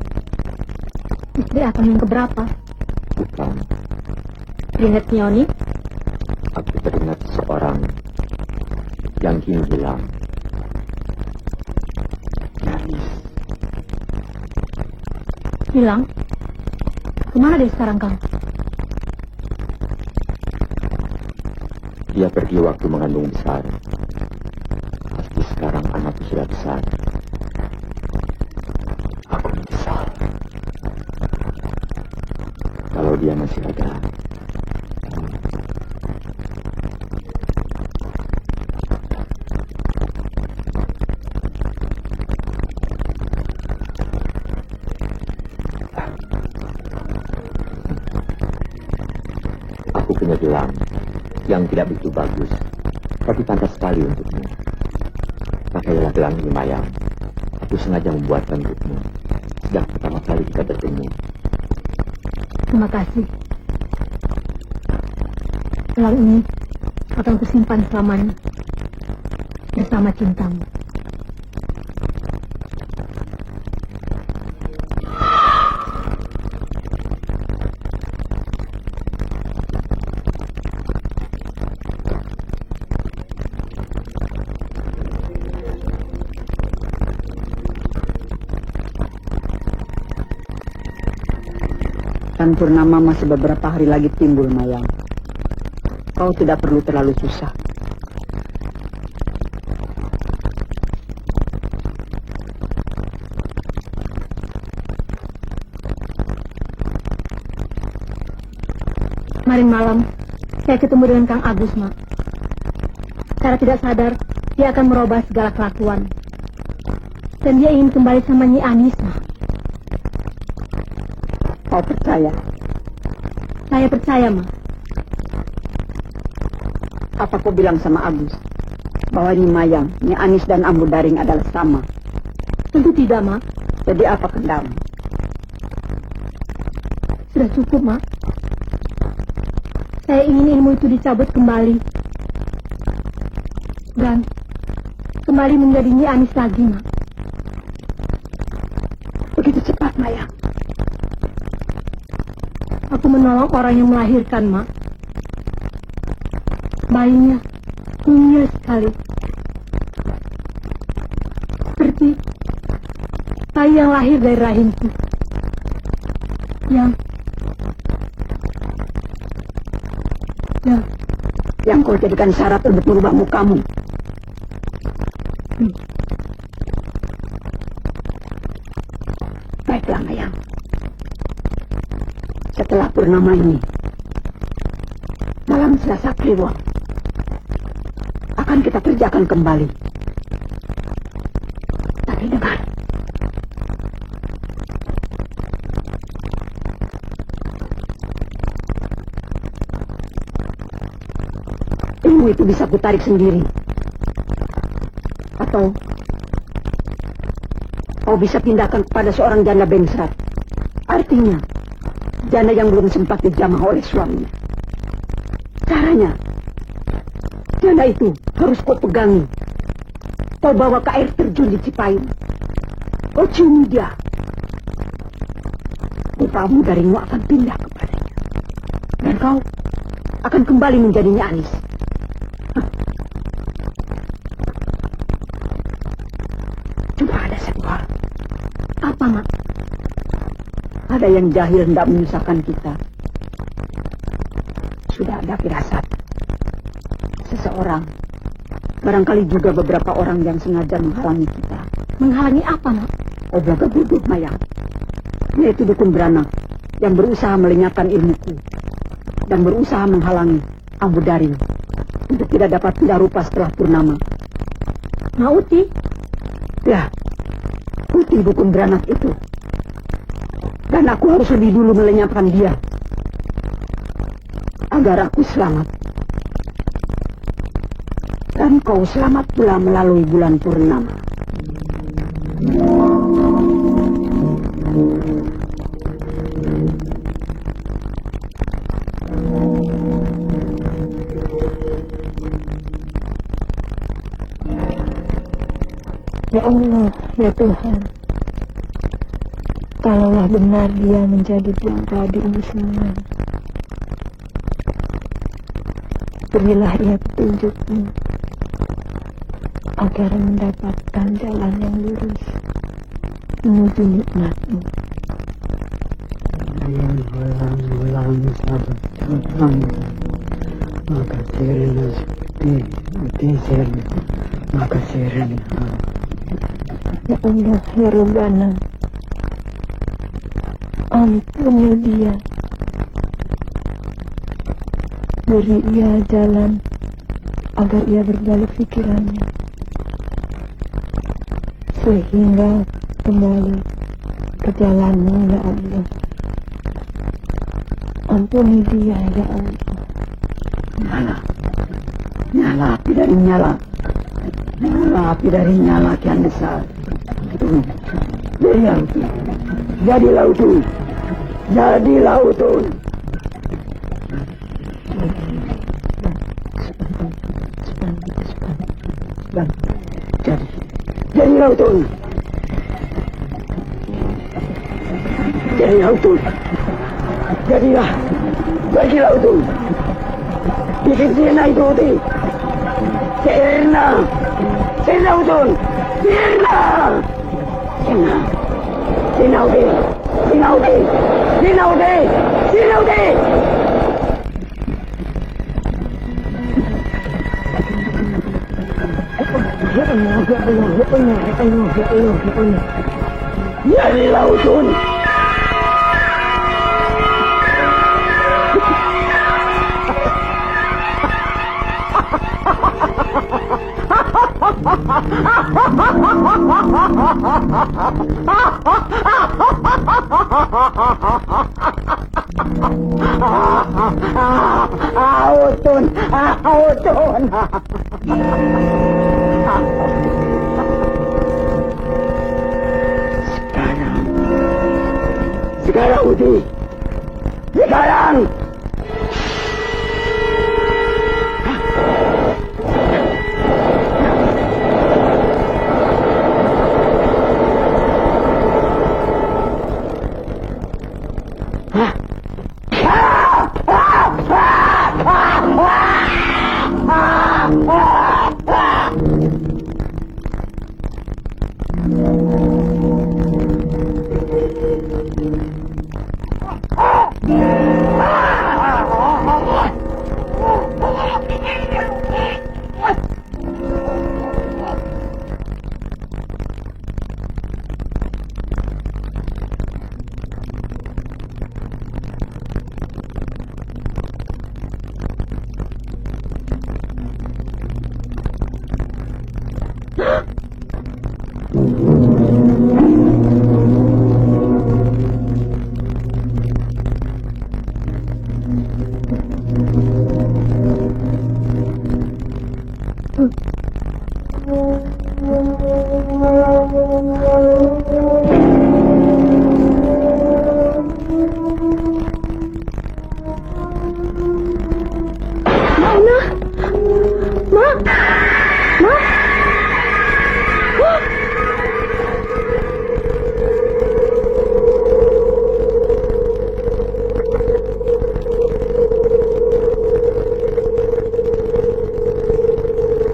Speaker 1: Istri Akang yang keberapa?
Speaker 3: Bukan.
Speaker 1: Ingat Nyoni?
Speaker 3: Aku teringat seseorang yang kini hilang.
Speaker 1: Hilang? Kemana dia sekarang, Kang?
Speaker 3: Dia pergi waktu mengandung besar. Pasti sekarang anakku sudah besar. Aku menyesal. Kalau dia masih ada. Aku punya gelang yang tidak begitu bagus, tapi pantas sekali untukmu. Pakailah gelang ini, Mayang. Aku sengaja membuatkan untukmu sejak pertama kali kita bertemu.
Speaker 1: Terima kasih. Gelang ini akan kusimpan selamanya bersama cintamu.
Speaker 2: Tan Purnama masih beberapa hari lagi timbul, Mayang. Kau tidak perlu terlalu susah.
Speaker 1: Kemarin malam, saya ketemu dengan Kang Agus, Mak. Secara tidak sadar, dia akan merubah segala kelakuan. Dan dia ingin kembali sama Nyi Anis, Mak.
Speaker 2: Kau percaya?
Speaker 1: Saya percaya, Mak.
Speaker 2: Apa kau bilang sama Agus bahwa Nyi Mayang, Nyi Anis dan Ambu Daring adalah sama?
Speaker 1: Tentu tidak, Mak.
Speaker 2: Jadi apa kendamu?
Speaker 1: Sudah cukup, Mak. Saya ingin ilmu itu dicabut kembali. Dan kembali menjadi Nyi Anis lagi, Mak.
Speaker 2: Begitu cepat, Mayang.
Speaker 1: Aku menolong orang yang melahirkan, Mak. Bayinya mungil sekali. Seperti bayi yang lahir dari rahimku.
Speaker 2: Yang kau jadikan syarat untuk merubah mukamu. Baiklah, Mayang. Setelah purnama ini, malam Selasa Kliwon, akan kita kerjakan kembali. Tapi dengar, ilmu itu bisa kutarik sendiri. Atau kau bisa pindahkan kepada seorang janda bengsrat. Artinya, janda yang belum sempat dijamah oleh suaminya. Caranya, janda itu harus kau pegangi. Kau bawa ke air terjun di Cipayung. Kau ciumi dia. Putramu Daringmu akan pindah kepadanya. Dan kau akan kembali menjadi Nyi Anis. Cuma ada satu hal.
Speaker 1: Apa, Mak?
Speaker 2: Ada yang jahil hendak menyusahkan kita. Sudah ada firasat. Seseorang, barangkali juga beberapa orang yang sengaja menghalangi kita.
Speaker 1: Menghalangi apa, Mak?
Speaker 2: Kau jaga bodoh, Mayang. Yaitu dukun beranak yang berusaha melenyapkan ilmuku dan berusaha menghalangi Ambudari untuk tidak dapat pindah rupa setelah purnama. Uti? Ya, Uti dukun beranak itu. Dan aku harus lebih dulu melenyapkan dia agar aku selamat. Dan kau selamat pula melalui bulan purnama.
Speaker 1: Ya Allah, ya Tuhan, kalaulah benar dia menjadi putra di Musliman, berilah ia petunjukmu agar mendapatkan jalan yang lurus menuju nikmatmu.
Speaker 5: Bulan sabat datang, maka sirena seperti sirena, maka sirena.
Speaker 1: Ya Allah, ya Rabbana, ampuni dia, beri ia jalan agar ia berbalik pikirannya, sehingga kembali ke jalanmu, ya Allah. Ampuni dia, ya Allah.
Speaker 2: Nyala api dari nyala. Nyala api dari nyala kian besar. Diam. Jadilah Utun. Jadilah Utun. Jadilah Utun. Jadilah Utun. Jadilah Utun. Bikin Sirna itu Uti. Sirna Utun. Sirna Uti.
Speaker 1: Ya Allah, ya Allah, ya Allah, ya Allah, ya Allah, ya Allah.
Speaker 2: Jadilah Utun. Utun. Sekarang Uti. Sekarang.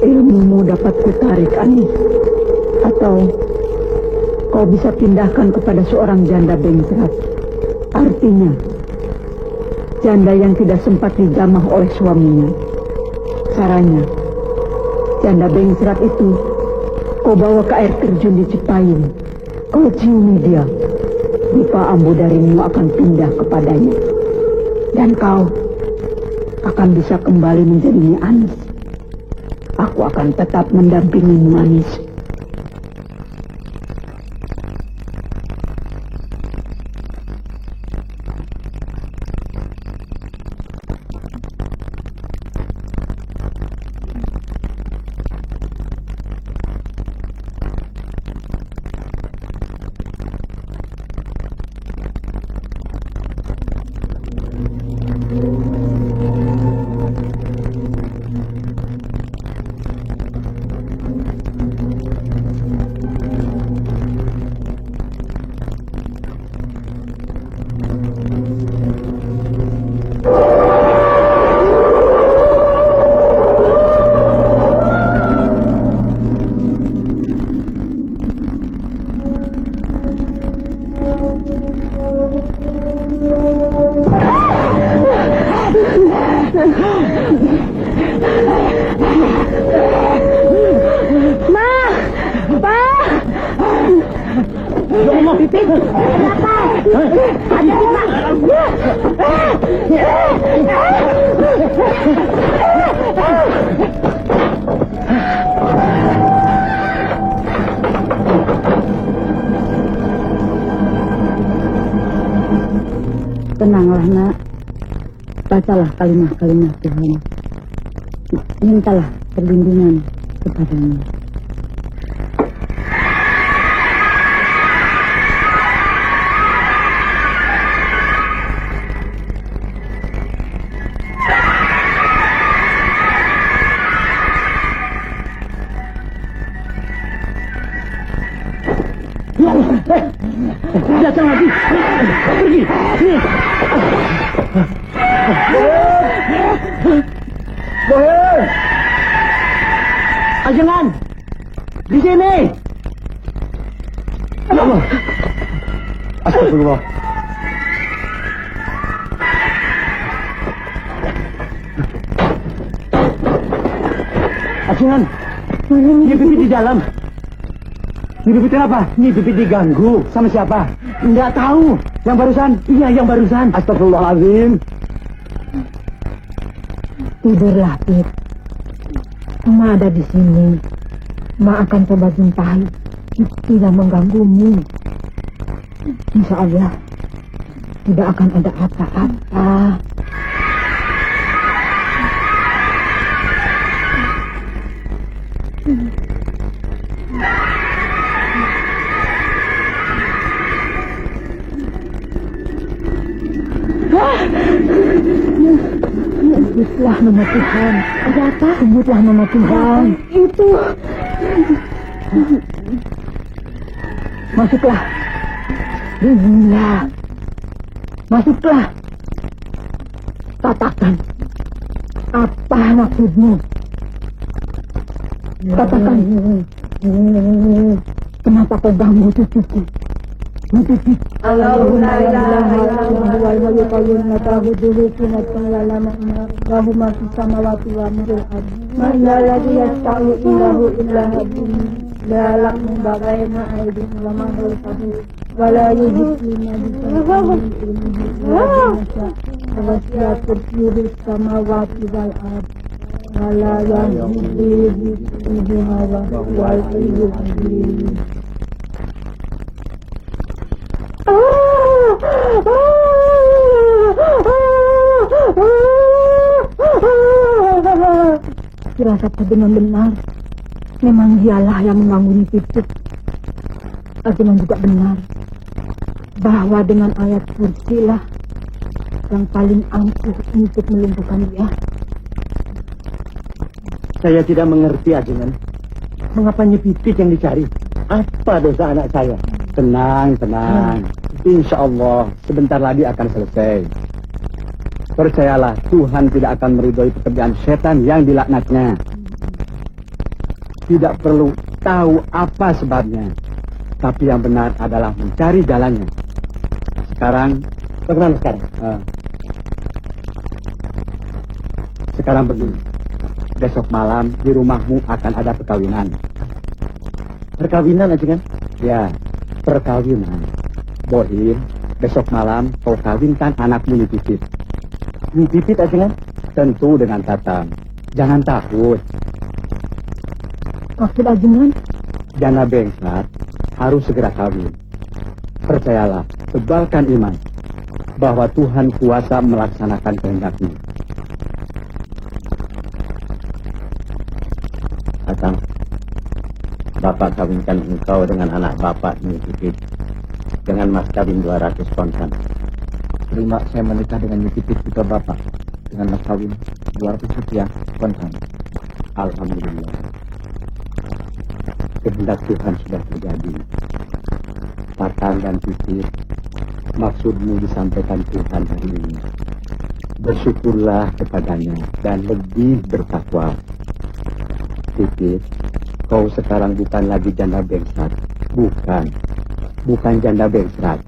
Speaker 2: Ilmumu dapat kutarik, Ani. Atau kau bisa pindahkan kepada seorang janda bengsrat. Artinya, janda yang tidak sempat dijamah oleh suaminya. Caranya, janda bengsrat itu kau bawa ke air terjun di Cipayung. Kau ciumi dia. Rupa Ambudarimu akan pindah kepadanya. Dan kau akan bisa kembali menjadi Nyi Anis. Aku akan tetap mendampingi Nyi Anis. Tenanglah nak, bacalah kalimat-kalimat Tuhan. Mintalah perlindungan kepadanya.
Speaker 7: Datang lagi. Pergi. Sini. Bohir. Ajengan. Di sini. Ya Allah. Astagfirullah. Ajengan. Nyi Pipit di dalam. Nyi Pipit apa? Nyi Pipit diganggu. Sama siapa? Enggak tahu. Yang barusan? Iya, yang barusan. Astagfirullahaladzim.
Speaker 1: Tidurlah, Pip. Ma ada di sini. Ma akan coba jumpai. Tidak mengganggumu. Insya Allah tidak akan ada apa-apa. Sebutlah nama Tuhan. Ada apa? Sebutlah nama Tuhan. Itu. Masuklah. Bismillah. Masuklah. Katakan. Apa maksudmu? Katakan. Kenapa kau ganggu cucuku? Allahumma la ilaha illallah wal hayyul qayyum la ta'khudhuhu sinatun wa la nawm lahu ma fis samawati wa ma fil ardi man alladhi yashfa'u indahu illa bihi la ya'lamu ma bayna aydihim wa ma khalfahum wa la yuhituna bi shay'in min ilmihi illa bima sha'a wa wasi'a kursiyuhu samawati wal ardi wa la yahuduhu hifdhuhuma wa huwal aliyyul azim. Firasatku benar-benar. Memang dialah yang mengganggu Pipit. Ajeman juga benar bahwa dengan ayat kursi lah yang paling ampuh untuk melumpuhkan dia.
Speaker 7: Saya tidak mengerti, Ajengan. Mengapa Nyi Pipit yang dicari? Apa dosa anak saya?
Speaker 2: Tenang, tenang. Insya Allah sebentar lagi akan selesai. Percayalah, Tuhan tidak akan meridhoi pekerjaan setan yang dilaknatnya. Tidak perlu tahu apa sebabnya, tapi yang benar adalah mencari jalannya. Sekarang,
Speaker 7: Bagaimana sekarang?
Speaker 2: Sekarang begini. Besok malam di rumahmu akan ada perkawinan.
Speaker 7: Perkawinan, Ajengan?
Speaker 2: Ya, perkawinan. Bohim, besok malam kau kawinkan anakmu Nyi Pipit.
Speaker 7: Nyi Pipit, Ajengan?
Speaker 5: Tentu dengan Tatang. Jangan takut.
Speaker 1: Maksud ajengan?
Speaker 5: Jana Bengsat harus segera kawin. Percayalah, tebalkan iman bahwa Tuhan kuasa melaksanakan kehendak-Nya.
Speaker 4: Tatang, Bapak kawinkan engkau dengan anak Bapak Nyi Pipit dengan mas kawin 200 kontan.
Speaker 5: Terima saya menikah dengan Nyi Pipit juga Bapak dengan mas kawin 200 rupiah kontan. Alhamdulillah. Kehendak Tuhan sudah terjadi. Tatang dan Pipit, maksudmu disampaikan Tuhan hari ini. Bersyukurlah kepadanya dan lebih bertakwa. Pipit, kau sekarang bukan lagi janda Bengsat. Bukan janda Bengsat.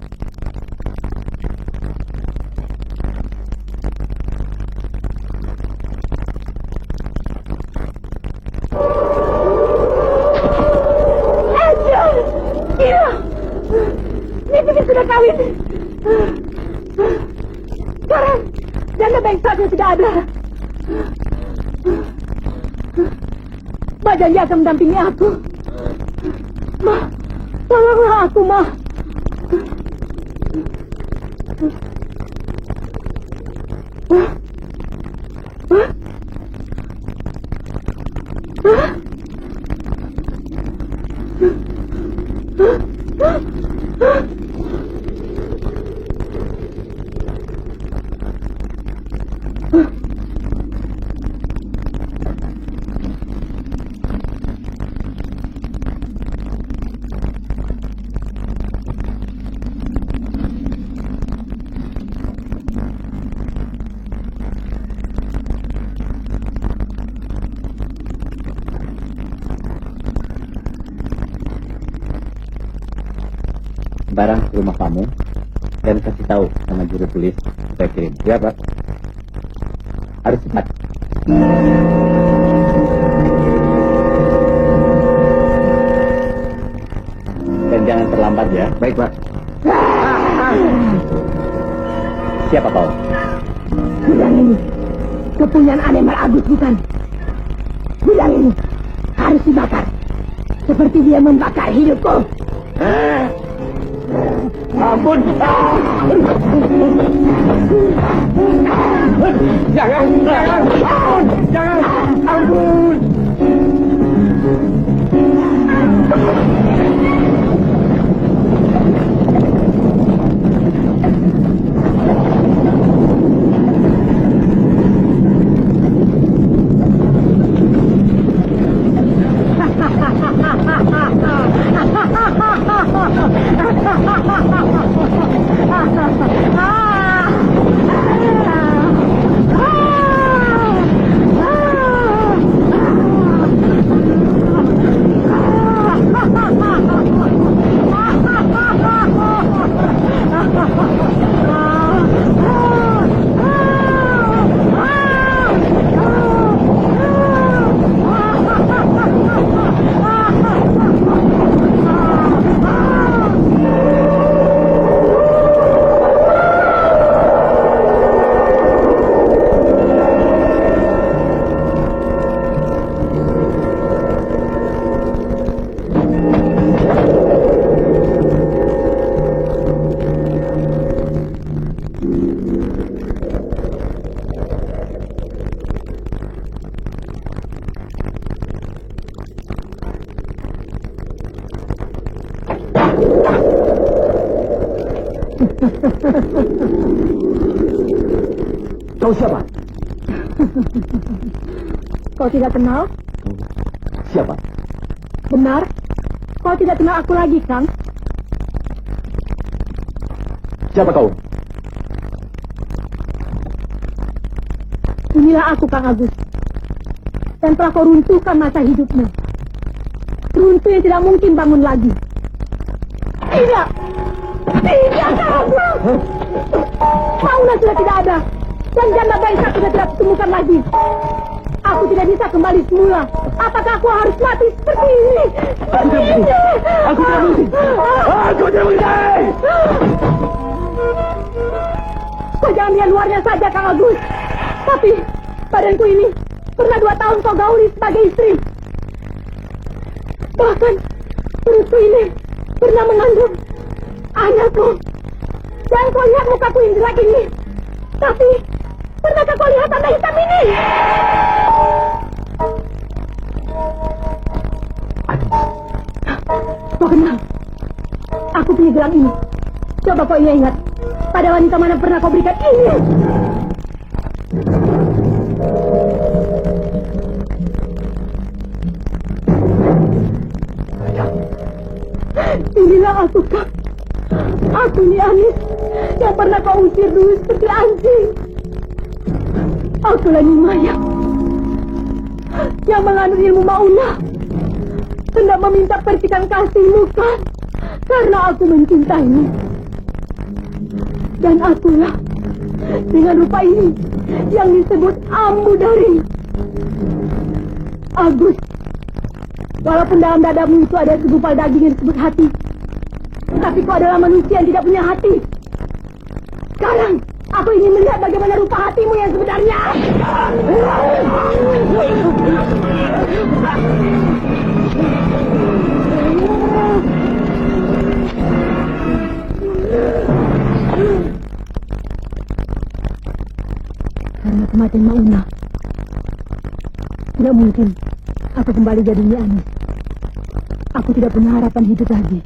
Speaker 2: Gila! Nyi Pipit sudah kawin. Sekarang janda Bengsatnya tidak ada. Ma janji akan mendampingi aku. Ma, tolonglah aku, Ma.
Speaker 4: Barang ke rumah kamu dan kasih tahu sama juru tulis saya kirim. Ya Pak. Harus cepat. Dan jangan terlambat ya.
Speaker 5: Baik Pak.
Speaker 4: Siapa kau?
Speaker 2: Gudang ini kepunyaan Anemar Agus bukan? Gudang ini harus dibakar. Seperti dia membakar hidupku.
Speaker 7: Ampun! Jangan! Ampun!
Speaker 5: Kau siapa?
Speaker 1: Kau tidak kenal?
Speaker 5: Siapa?
Speaker 1: Benar? Kau tidak kenal aku lagi, Kang?
Speaker 5: Siapa kau?
Speaker 1: Inilah aku, Kang Agus. Dan telah kau runtuhkan masa hidupmu. Runtuh yang tidak mungkin bangun lagi. Tidak! Tidak, Kang Agus! Mauna sudah tidak ada. Dan janda Bengsat sudah tidak ditemukan lagi. Aku tidak bisa kembali semula. Apakah aku harus mati seperti ini? Seperti ini!
Speaker 7: Aku tidak mungkin! Aku tidak mungkin!
Speaker 1: Kau jangan lihat luarnya saja, Kang Agus. Tapi
Speaker 2: Badanku ini pernah 2 tahun kau gauli sebagai istri. Bahkan perutku ini pernah mengandung anakku. Dan kau lihat mukaku yang jelek ini. Tapi pernahkah kau lihat tanda hitam ini? Kau kenal? Aku punya gelang ini. Coba kau ingat, pada wanita mana pernah kau berikan ini? Inilah aku, Kak. Aku ini Anis yang pernah kau usir dulu seperti anjing. Akulah Nimaya yang mengandung ilmu Mauna, hendak meminta percikan kasihmu, kan? Karena aku mencintaimu. Dan akulah dengan rupa ini yang disebut Ambu Daring. Agus, walaupun dalam dadamu itu ada segumpal daging yang disebut hati, tapi kau adalah manusia yang tidak punya hati. Sekarang aku ingin melihat bagaimana rupa hatimu yang sebenarnya. Karena kematian Mauna, tidak mungkin aku kembali jadi Nyi Anis. Aku tidak punya harapan hidup lagi.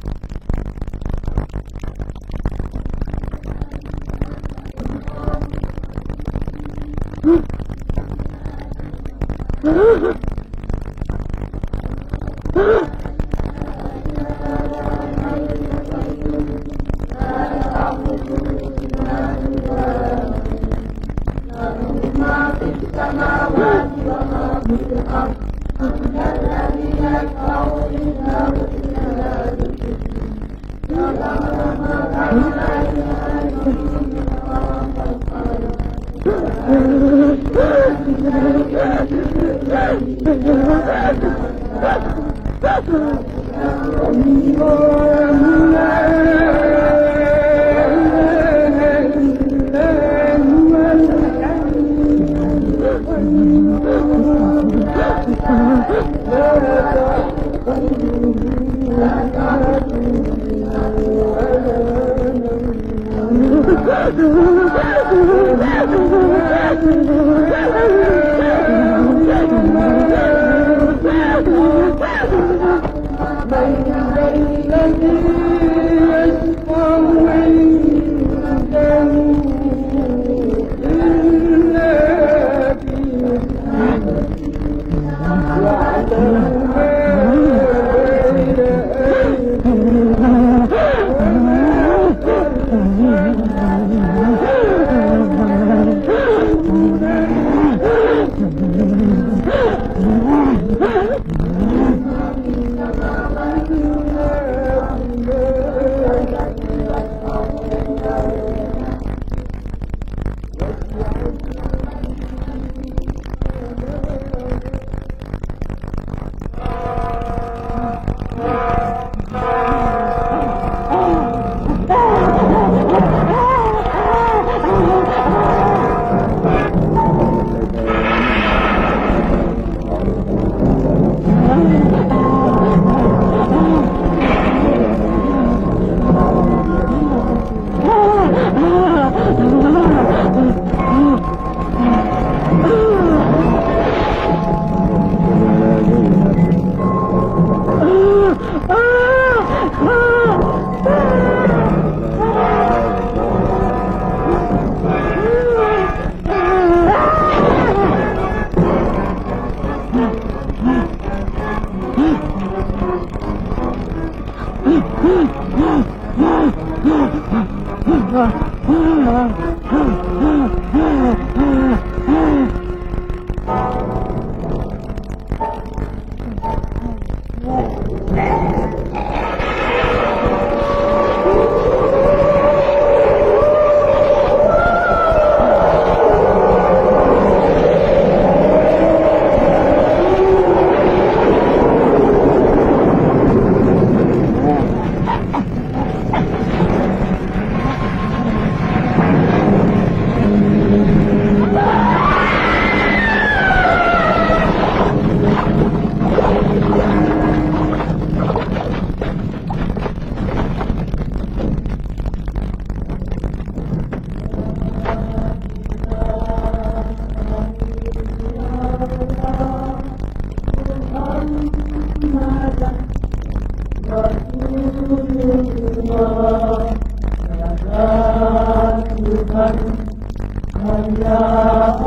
Speaker 1: Ya